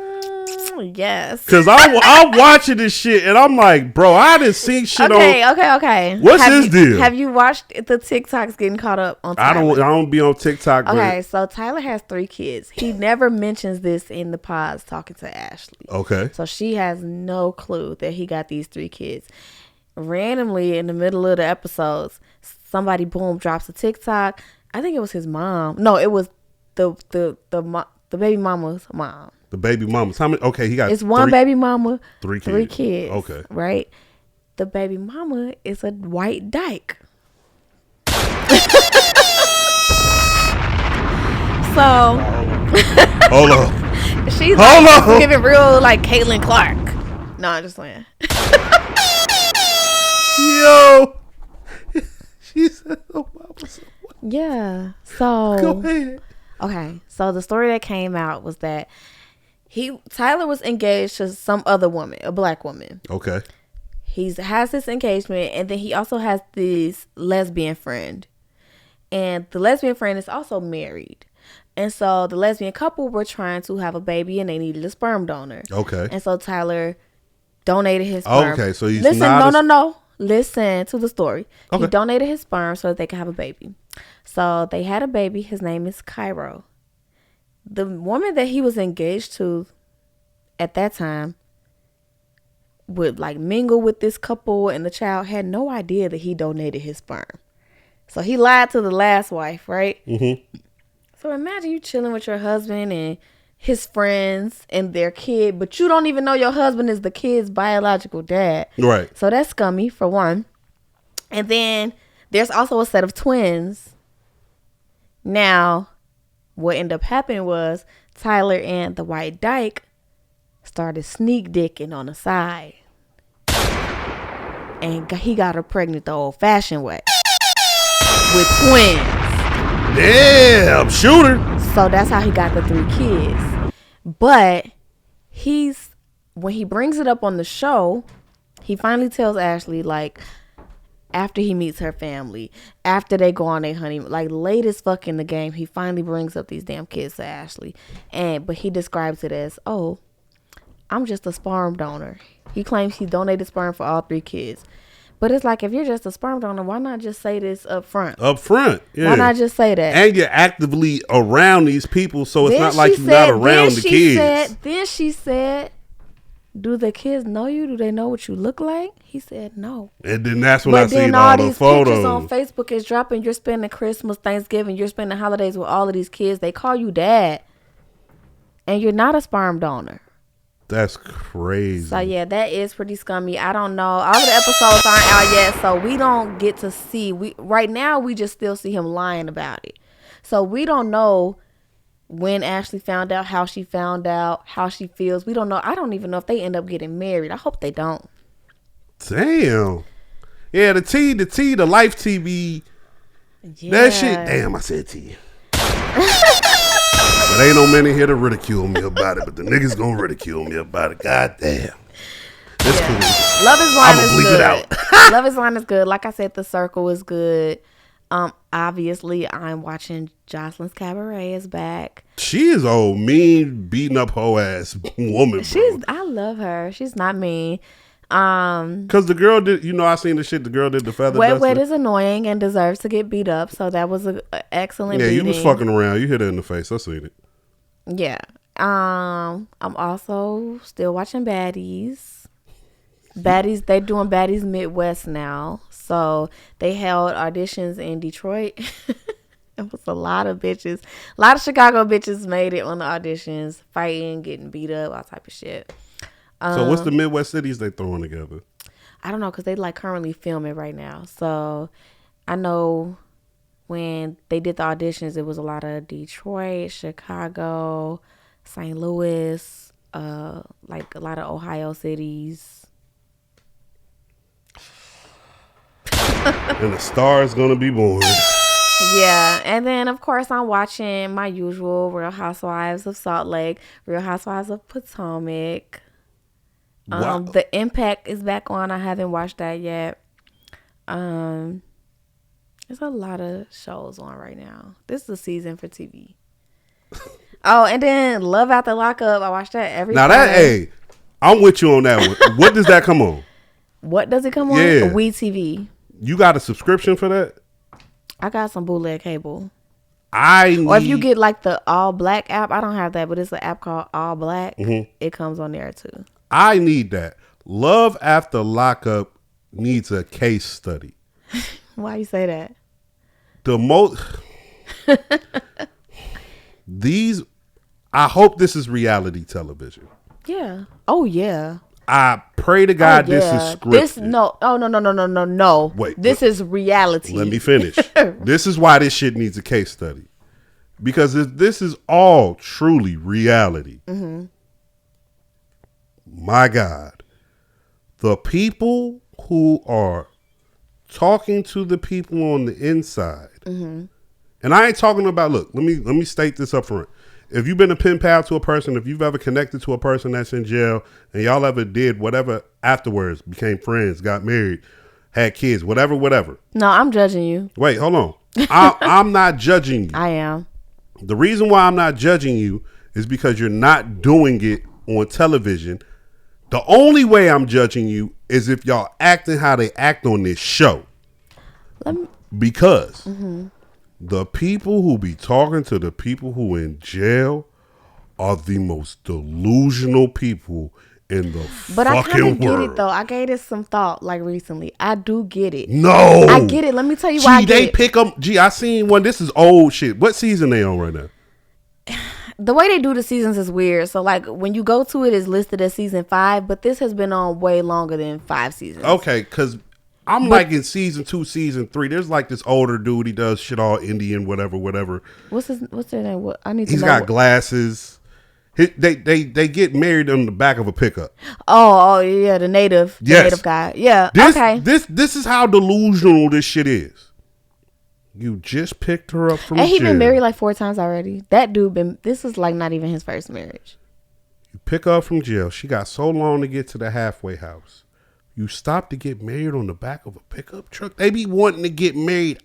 Yes. Because I'm watching this shit and I'm like, bro, I didn't see shit Okay. What's his deal? Have you watched the TikToks getting caught up on Tyler? I don't be on TikTok. Okay, so Tyler has 3 kids. He never mentions this in the pods talking to Ashley. Okay. So she has no clue that he got these 3 kids. Randomly in the middle of the episodes, somebody boom drops a TikTok. I think it was his mom. No, it was the baby mama's mom. The baby mamas. How many? Okay, he got. It's one baby mama, 3 kids. 3 kids. Okay, right. The baby mama is a white dyke. So hold on. She's Hold like, on. giving real like Caitlin Clark. No, I'm just playing. Yo. She said, oh, mama said, what? Yeah. So Go ahead. okay. So the story that came out was that Tyler was engaged to some other woman, a black woman. Okay. He has this engagement, and then he also has this lesbian friend. And the lesbian friend is also married. And so the lesbian couple were trying to have a baby, and they needed a sperm donor. Okay. And so Tyler donated his sperm. Okay, so he's Listen, not no. Listen to the story. Okay. He donated his sperm so that they could have a baby. So they had a baby. His name is Cairo. The woman that he was engaged to at that time would like mingle with this couple, and the child had no idea that he donated his sperm. So he lied to the last wife, right? Mm-hmm. So imagine you chilling with your husband and his friends and their kid, but you don't even know your husband is the kid's biological dad. Right. So that's scummy, for one. And then there's also a set of twins. Now, what ended up happening was Tyler and the white dyke started sneak dicking on the side. And he got her pregnant the old-fashioned way. With twins. Damn, shooter. So that's how he got the 3 kids. But when he brings it up on the show, he finally tells Ashley, like, after he meets her family, after they go on their honeymoon, like late as fuck in the game, he finally brings up these damn kids to Ashley. But he describes it as, oh, I'm just a sperm donor. He claims he donated sperm for all 3 kids. But it's like, if you're just a sperm donor, why not just say this up front? Up front, yeah. Why not just say that? And you're actively around these people, so it's Then not like she you're not said- around the kids. Then she said, do the kids know you? Do they know what you look like? He said no. And then that's when I But then seen all all the these pictures photos. on Facebook is dropping. You're spending Christmas, Thanksgiving, you're spending holidays with all of these kids. They call you dad. And you're not a sperm donor. That's crazy. So yeah, that is pretty scummy. I don't know. All of the episodes aren't out yet, so we don't get to see. Right now we just still see him lying about it. So we don't know when Ashley found out, how she found out, how she feels. We don't know. I don't even know if they end up getting married. I hope they don't. Damn. Yeah, the Life TV. Yeah. That shit. Damn, I said T. But ain't no man in here to ridicule me about it, but the niggas gonna ridicule me about it. God damn. It's cool. Love is Blind I'ma is bleep good. it out. Love is Blind is good. Like I said, The Circle is good. Obviously, I'm watching Jocelyn's Cabaret is back. She is old, mean, beating up hoe ass woman. I love her. She's not mean. Because the girl did, I seen the shit the girl did, the feather Wet duster. is annoying and deserves to get beat up. So that was an excellent Yeah, beating. you was fucking around. You hit her in the face. I seen it. Yeah. I'm also still watching Baddies. Baddies, they doing Baddies Midwest now. So they held auditions in Detroit. It was a lot of bitches. A lot of Chicago bitches made it on the auditions, fighting, getting beat up, all type of shit. So what's the Midwest cities they throwing together? I don't know, because they like currently filming right now. So I know when they did the auditions, it was a lot of Detroit, Chicago, St. Louis, like a lot of Ohio cities. And the star is gonna be born. Yeah, and then of course I'm watching my usual Real Housewives of Salt Lake, Real Housewives of Potomac. Wow. The Impact is back on. I haven't watched that yet. There's a lot of shows on right now. This is the season for TV. Oh, and then Love After Lockup. I watch that every Now Friday. that, hey, I'm with you on that one. What does that come on? What does it come on? Yeah. We TV. You got a subscription for that? I got some bootleg cable. Or if you get like the All Black app, I don't have that, but it's an app called All Black. Mm-hmm. It comes on there too. I need that. Love After Lockup needs a case study. Why you say that? The most I hope this is reality television. Yeah. Oh yeah. I pray to God this is scripted. No. Wait, this is reality. Let me finish. This is why this shit needs a case study. Because if this is all truly reality, my God, the people who are talking to the people on the inside, and I ain't talking about, look, let me state this up front. If you've been a pen pal to a person, if you've ever connected to a person that's in jail, and y'all ever did whatever afterwards, became friends, got married, had kids, whatever. No, I'm judging you. Wait, hold on. I'm not judging you. I am. The reason why I'm not judging you is because you're not doing it on television. The only way I'm judging you is if y'all acting how they act on this show. Because the people who be talking to the people who in jail are the most delusional people in the But I fucking kind of get world. it though. I gave it some thought like recently. I do get it. No, I get it. Let me tell you why I get they it. pick them. I seen one. This is old shit. What season they on right now? The way they do the seasons is weird. So like when you go to it, it's listed as season 5, but this has been on way longer than 5 seasons. Okay, because I'm like in season 2, season 3. There's like this older dude. He does shit all Indian, whatever. What's their name? What I need to He's know. got glasses. They get married on the back of a pickup. Oh yeah, the native guy. Yeah. Okay. This is how delusional this shit is. You just picked her up from And he jail. been married like 4 times already. That dude this is like not even his first marriage. You pick her up from jail. She got so long to get to the halfway house. You stop to get married on the back of a pickup truck. They be wanting to get married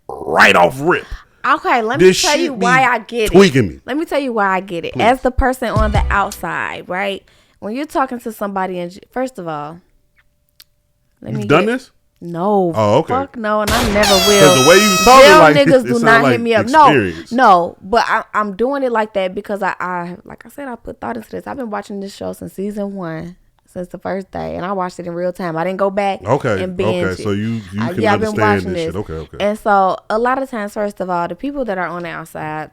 right off rip. Okay, let me tell you why I get tweaking me. Let me tell you why I get it. Please. As the person on the outside, right? When you're talking to somebody, first of all, You've done this? No. Oh, okay. Fuck no, and I never will. Because the way you was talking, Jail like niggas it do sound not like hit me up. experience. No. But I'm doing it like that because I like I said, I put thought into this. I've been watching this show since season 1. Since the first day, and I watched it in real time. I didn't go back and binge it. So you can I've been understand watching this shit. Okay. And so a lot of times, first of all, the people that are on the outside,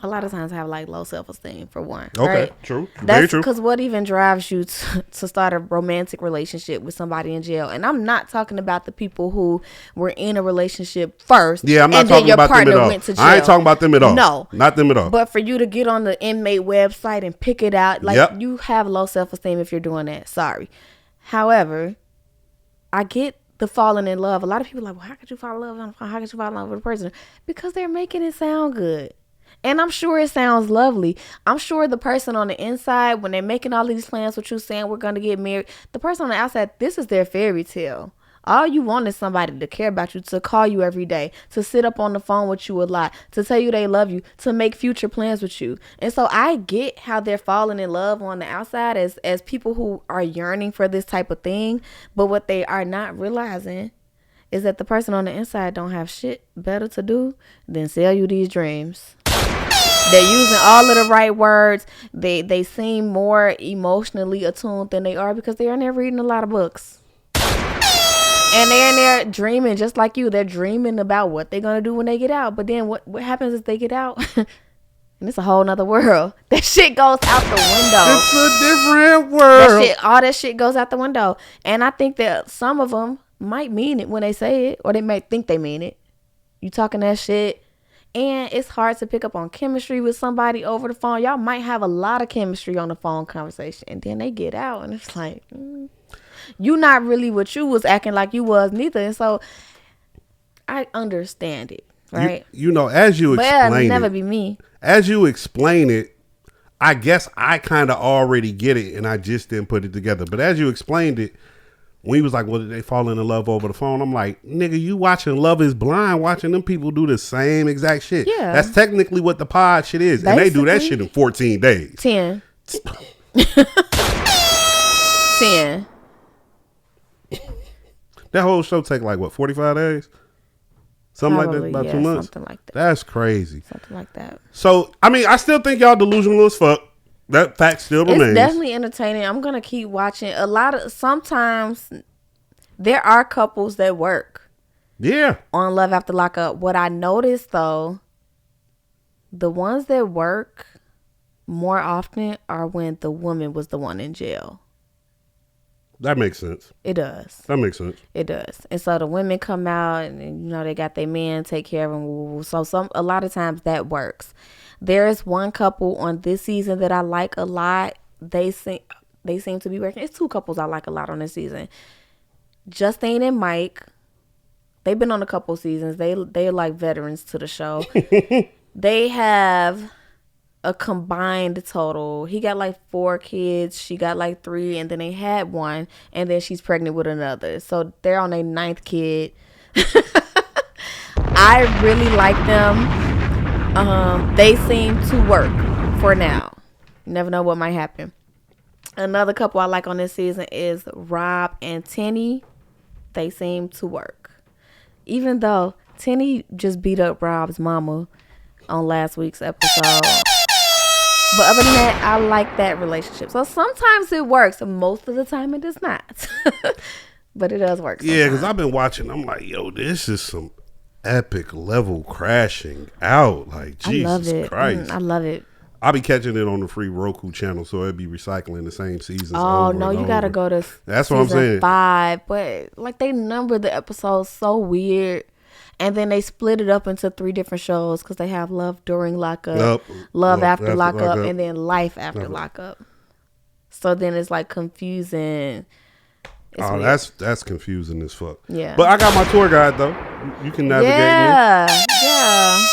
a lot of times have like low self-esteem for one. Okay, right? true. Very That's true. because what even drives you to start a romantic relationship with somebody in jail? And I'm not talking about the people who were in a relationship first. Yeah, I'm not and talking then your about them partner at all. went to jail. I ain't talking about them at all. No, not them at all. But for you to get on the inmate website and pick it out, like you have low self-esteem if you're doing that. Sorry. However, I get the falling in love. A lot of people are like, well, how could you fall in love on the phone? How could you fall in love with a person? Because they're making it sound good. And I'm sure it sounds lovely. I'm sure the person on the inside, when they're making all these plans with you, saying we're going to get married, the person on the outside, this is their fairy tale. All you want is somebody to care about you, to call you every day, to sit up on the phone with you a lot, to tell you they love you, to make future plans with you. And so I get how they're falling in love on the outside as people who are yearning for this type of thing. But what they are not realizing is that the person on the inside don't have shit better to do than sell you these dreams. They're using all of the right words. They seem more emotionally attuned than they are because they are in there reading a lot of books. And they're in there dreaming just like you. They're dreaming about what they're going to do when they get out. But then what happens is they get out and it's a whole nother world. That shit goes out the window. It's a different world. All that shit goes out the window. And I think that some of them might mean it when they say it, or they may think they mean it. You talking that shit. And it's hard to pick up on chemistry with somebody over the phone. Y'all might have a lot of chemistry on the phone conversation. And then they get out and it's like, you not really what you was acting like you was neither. And so I understand it, right? You know, as you explain it'll never it, be me. As you explain it, I guess I kind of already get it and I just didn't put it together. But as you explained it, when he was like, well, did they fall in love over the phone? I'm like, nigga, you watching Love is Blind, watching them people do the same exact shit. Yeah. That's technically what the pod shit is. Basically, and they do that shit in 14 days. 10. 10. That whole show take like, what, 45 days? Something Probably, like that, about 2 months? Something like that. That's crazy. Something like that. So, I mean, I still think y'all delusional as fuck. That fact still remains. It's definitely entertaining. I'm going to keep watching. Sometimes there are couples that work. Yeah. On Love After Lockup. What I noticed, though, the ones that work more often are when the woman was the one in jail. That makes sense. It does. That makes sense. It does. And so the women come out and, they got their men take care of them. So a lot of times that works. There is one couple on this season that I like a lot. They seem to be working. It's two couples I like a lot on this season. Justine and Mike. They've been on a couple seasons. They're like veterans to the show. They have a combined total. He got like 4 kids. She got like 3, and then they had one, and then she's pregnant with another. So they're on their 9th kid. I really like them. They seem to work for now. You never know what might happen. Another couple I like on this season is Rob and Tenny. They seem to work. Even though Tenny just beat up Rob's mama on last week's episode. But other than that, I like that relationship. So sometimes it works. Most of the time it does not. But it does work sometimes. Yeah, because I've been watching. I'm like, yo, this is some epic level crashing out. Like, Jesus Christ. I love it. I'll be catching it on the free Roku channel, so it'd be recycling the same seasons. Oh, no, you got to go to That's what I'm saying. 5. But, like, they number the episodes so weird. And then they split it up into 3 different shows because they have Love During Lockup, Love After Lockup, and then Life After Lockup. So then it's, like, confusing. It's weird. That's confusing as fuck. Yeah. But I got my tour guide, though. You can navigate me. Yeah.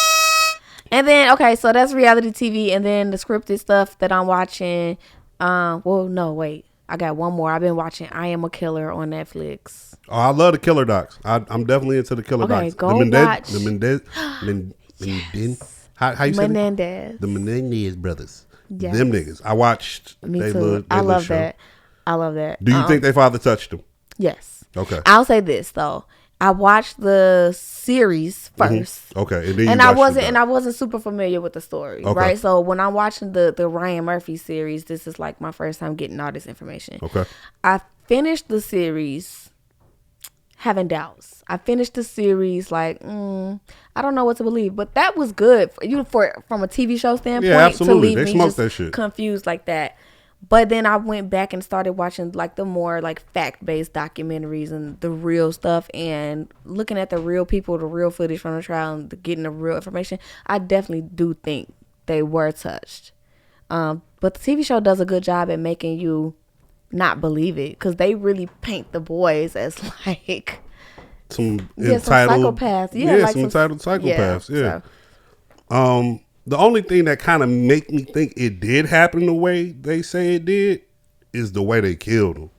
And then, okay, so that's reality TV. And then the scripted stuff that I'm watching. Well, no, wait. I got one more. I've been watching I Am a Killer on Netflix. Oh, I love the killer docs. I'm definitely into the killer docs. Go watch. The Mendez. How you say it? Menendez. The Menendez brothers. Yes. Them niggas. I watched. Me too. I love that. I love that. Do you think their father touched them? Yes. Okay. I'll say this though. I watched the series first. Mm-hmm. Okay, and then I wasn't super familiar with the story, okay. right? So when I'm watching the Ryan Murphy series, this is like my first time getting all this information. Okay. I finished the series having doubts. I finished the series like, I don't know what to believe, but that was good from a TV show standpoint. Yeah, absolutely. To leave they me smoked just that shit. confused like that. But then I went back and started watching like the more like fact-based documentaries and the real stuff and looking at the real people, the real footage from the trial and getting the real information. I definitely do think they were touched. But the TV show does a good job at making you not believe it because they really paint the boys as like some entitled psychopaths. Some entitled psychopaths. Yeah. So. The only thing that kind of make me think it did happen the way they say it did is the way they killed him.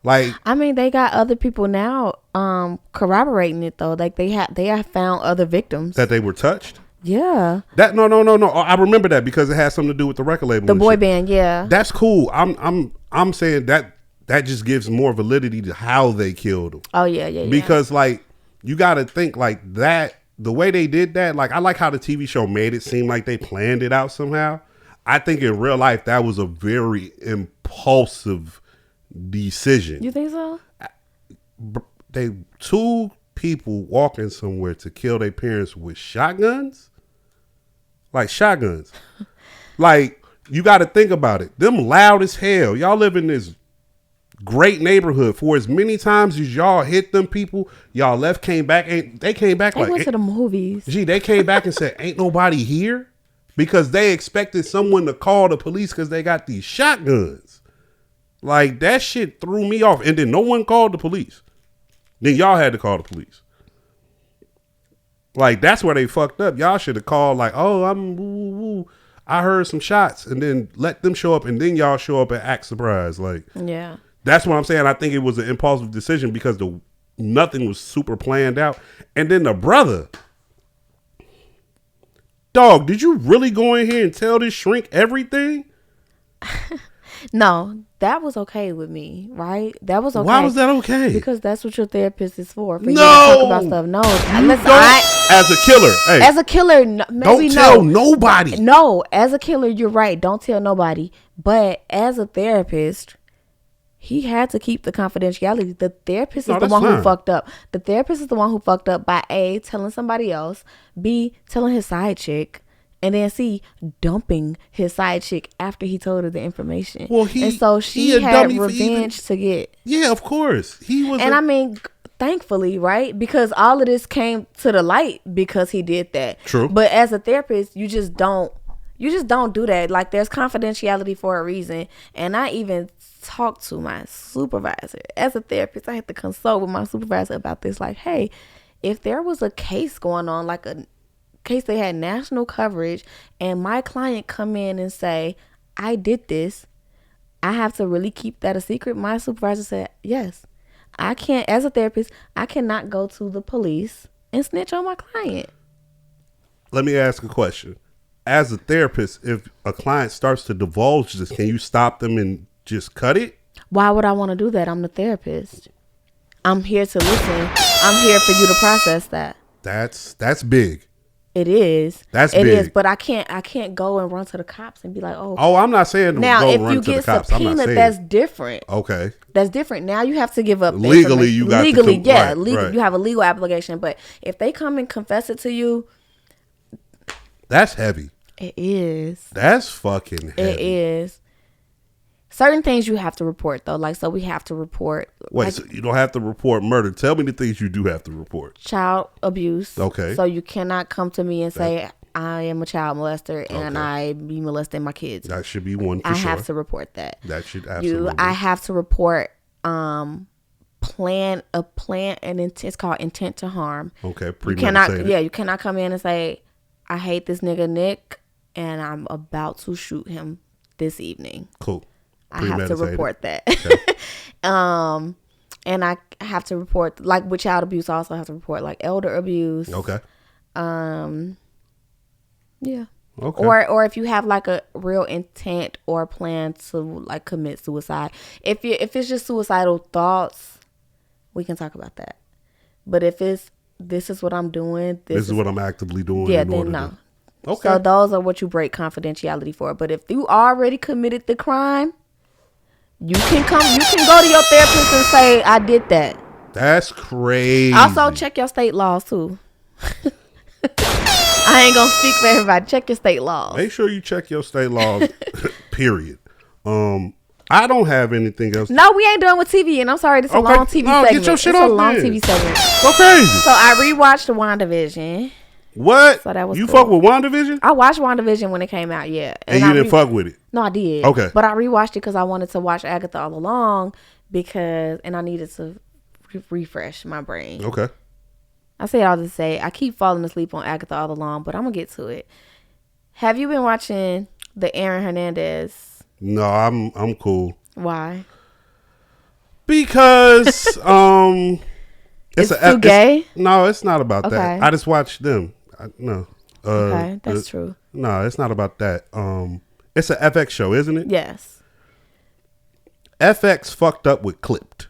Like, I mean, they got other people now corroborating it though. Like they have found other victims that they were touched. Yeah. That no. I remember that because it has something to do with the record label. The boy band, yeah. That's cool. I'm saying that just gives more validity to how they killed him. Oh yeah. Because like you got to think like that. The way they did that, like I like how the TV show made it seem like they planned it out somehow. I think in real life that was a very impulsive decision. You think so? They 2 people walking somewhere to kill their parents with shotguns? Like shotguns. Like you got to think about it. Them loud as hell. Y'all live in this great neighborhood. For as many times as y'all hit them people, y'all left, came back, and they came back they went to the movies. They came back and said, ain't nobody here? Because they expected someone to call the police because they got these shotguns. Like, that shit threw me off. And then no one called the police. Then y'all had to call the police. Like, that's where they fucked up. Y'all should have called like, oh, I heard some shots. And then let them show up. And then y'all show up and act surprised. Like, yeah. That's what I'm saying. I think it was an impulsive decision because nothing was super planned out. And then the brother, dog, did you really go in here and tell this shrink everything? No, that was okay with me, right? That was okay. Why was that okay? Because that's what your therapist is for you to talk about stuff. No, as a killer, hey, as a killer, maybe don't tell nobody. No, as a killer, you're right. Don't tell nobody. But as a therapist, he had to keep the confidentiality. The therapist is the one who fucked up. The therapist is the one who fucked up by A, telling somebody else, B, telling his side chick, And then C, dumping his side chick after he told her the information. Well, and so she had revenge to get. Yeah, of course. He was. And I mean, thankfully, right? Because all of this came to the light because he did that. True. But as a therapist, you just don't do that. Like, there's confidentiality for a reason. And I even talked to my supervisor. As a therapist, I had to consult with my supervisor about this. Like, hey, if there was a case going on, like a case they had national coverage, and my client come in and say, I did this, I have to really keep that a secret. My supervisor said, yes. I can't, as a therapist, I cannot go to the police and snitch on my client. Let me ask a question. As a therapist, if a client starts to divulge this, can you stop them and just cut it? Why would I want to do that? I'm the therapist. I'm here to listen. I'm here for you to process that. That's big. It is. That's it big. It is, but I can't go and run to the cops and be like, oh. Oh, I'm not saying now go if run you to get the cops. subpoenaed, that's different. Okay. That's different. Now you have to give up legally. You got legally, to yeah. right, Legal, right. You have a legal obligation. But if they come and confess it to you, that's heavy. It is. That's fucking heavy. It is. Certain things you have to report though. Like, so we have to report. Wait, like, so you don't have to report murder. Tell me the things you do have to report. Child abuse. Okay. So you cannot come to me and say, I am a child molester and Okay. I be molesting my kids. That should be one for I sure. have to report that. That should absolutely. I have to report plan and intent. It's called intent to harm. Okay. You cannot. Yeah, you cannot come in and say, I hate this nigga Nick and I'm about to shoot him this evening. Cool. I have to report that. Okay. And I have to report, like with child abuse, I also have to report like elder abuse. Okay. Yeah. Okay. Or if you have like a real intent or plan to like commit suicide. If it's just suicidal thoughts, we can talk about that. But if it's this is what I'm doing, this is what I'm actively doing. Yeah, then no. Okay. So those are what you break confidentiality for. But if you already committed the crime, you can go to your therapist and say, I did that. That's crazy. Also, check your state laws too. I ain't gonna speak for everybody. Check your state laws. Make sure you check your state laws. Period. I don't have anything else. No, we ain't done with TV, and I'm sorry, this is a long TV segment. Get your shit it's off a long then. TV segment. Go crazy. So I rewatched WandaVision. What? So that was you cool. fuck with WandaVision? I watched WandaVision when it came out, yeah. And you didn't fuck with it? No, I did. Okay. But I rewatched it because I wanted to watch Agatha all along and I needed to refresh my brain. Okay. I say all to say, I keep falling asleep on Agatha all along, but I'm going to get to it. Have you been watching the Aaron Hernandez? No, I'm cool. Why? Because it's too gay? No, it's not about Okay. that. I just watched them. No. Okay, that's true. No, it's not about that. It's an FX show, isn't it? Yes. FX fucked up with Clipped.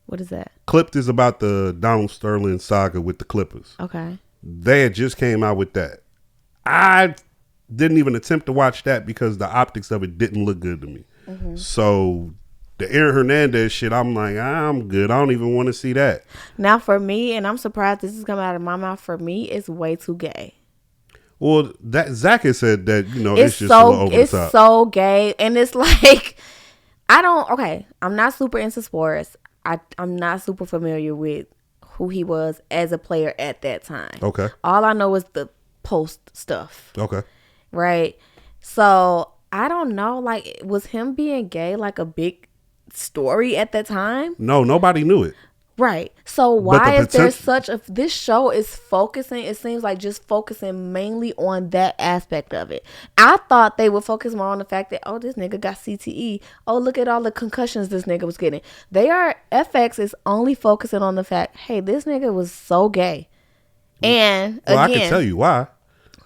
What is that? Clipped is about the Donald Sterling saga with the Clippers. Okay. They had just came out with that. I didn't even attempt to watch that because the optics of it didn't look good to me. Mm-hmm. So the Aaron Hernandez shit, I'm like, I'm good. I don't even want to see that. Now for me, and I'm surprised this is coming out of my mouth, for me, it's way too gay. Well, that Zach has said that, it's just a little over the top. It's so gay. And it's like, I'm not super into sports. I'm not super familiar with who he was as a player at that time. Okay. All I know is the post stuff. Okay. Right? So, I don't know, like, was him being gay like a big story at that time? No, nobody knew it. Right. So why is there this show is focusing, it seems like just focusing mainly on that aspect of it. I thought they would focus more on the fact that, oh, this nigga got CTE. Oh, look at all the concussions this nigga was getting. FX is only focusing on the fact, hey, this nigga was so gay. And well, again, I can tell you why.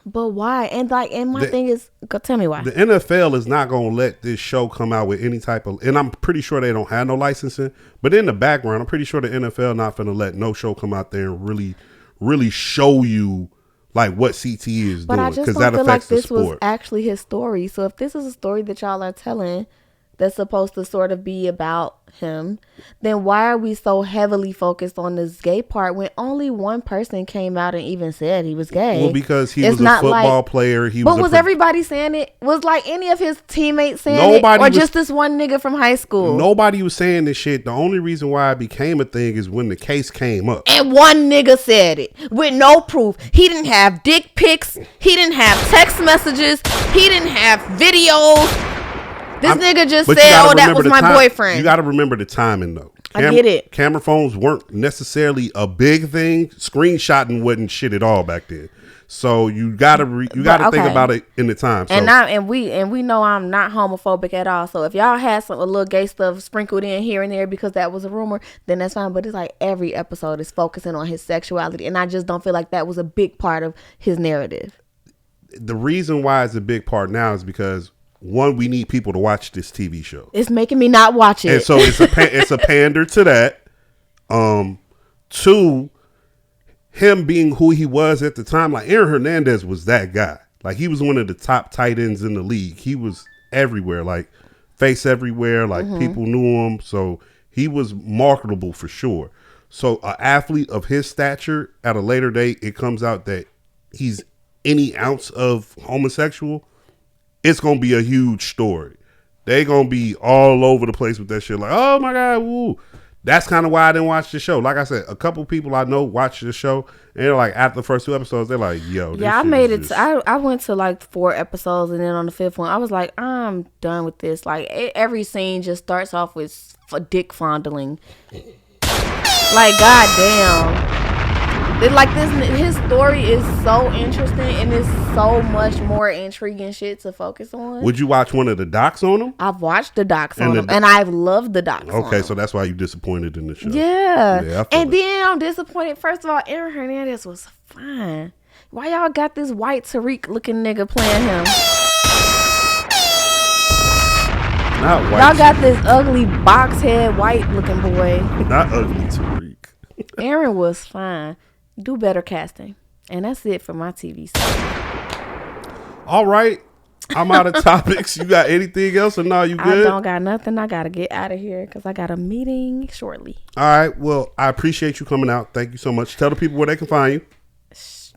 But why? And my thing is, tell me why. The NFL is not going to let this show come out with any type of, and I'm pretty sure they don't have no licensing, but in the background, I'm pretty sure the NFL not going to let no show come out there and really show you like what CTE is but doing. I just because don't that feel like affects the this sport. was actually his story. So if this is a story that y'all are telling that's supposed to sort of be about him, then why are we so heavily focused on this gay part when only one person came out and even said he was gay? Well, because he It's was a not football player. But was everybody saying it? Was like any of his teammates saying Nobody it? Or was- just this one nigga from high school? Nobody was saying this shit. The only reason why it became a thing is when the case came up. And one nigga said it with no proof. He didn't have dick pics. He didn't have text messages. He didn't have videos. This nigga just But you said, gotta "Oh, that remember was the my time- boyfriend." You got to remember the timing, though. I get it. Camera phones weren't necessarily a big thing. Screenshotting wasn't shit at all back then. So you gotta think about it in the time. So, And we know I'm not homophobic at all. So if y'all had a little gay stuff sprinkled in here and there because that was a rumor, then that's fine. But it's like every episode is focusing on his sexuality, and I just don't feel like that was a big part of his narrative. the reason why it's a big part now is because, one, we need people to watch this TV show. It's making me not watch it. And so it's a pander to that. Two, him being who he was at the time, like Aaron Hernandez was that guy. Like he was one of the top tight ends in the league. He was everywhere, like face everywhere. Like people knew him, so he was marketable for sure. So an athlete of his stature, at a later date, it comes out that he's any ounce of homosexual, it's gonna be a huge story. They gonna be all over the place with that shit. Like, oh my god, woo. That's kind of why I didn't watch the show. Like I said, a couple people I know watched the show, and they're like, after the first 2 episodes, they're like, yo, this yeah, I shit made is it. I went to like 4 episodes, and then on the 5th one, I was like, I'm done with this. Like every scene just starts off with dick fondling. Like goddamn. Like his story is so interesting, and it's so much more intriguing shit to focus on. Would you watch one of the docs on them? I've watched the docs And on the- them, and I've loved the docs. on Okay, them. so that's why you disappointed in the show. Yeah. I feel And it. then I'm disappointed. First of all, Aaron Hernandez was fine. Why y'all got this white Tariq looking nigga playing him? Not white. Y'all got this ugly box head white looking boy. Not ugly Tariq. Aaron was fine. Do better casting. And that's it for my TV stuff. All right. I'm out of topics. You got anything else or no, you good? I don't got nothing. I got to get out of here because I got a meeting shortly. All right. Well, I appreciate you coming out. Thank you so much. Tell the people where they can find you.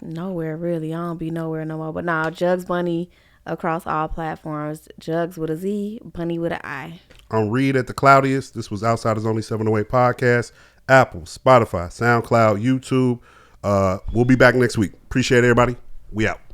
Nowhere really. I don't be nowhere no more. But now Jugs Bunny across all platforms. Jugs with a Z, Bunny with an I. I'm Reed at the Cloudiest. This was Outsiders Only 708 podcast. Apple, Spotify, SoundCloud, YouTube. We'll be back next week. Appreciate everybody. We out.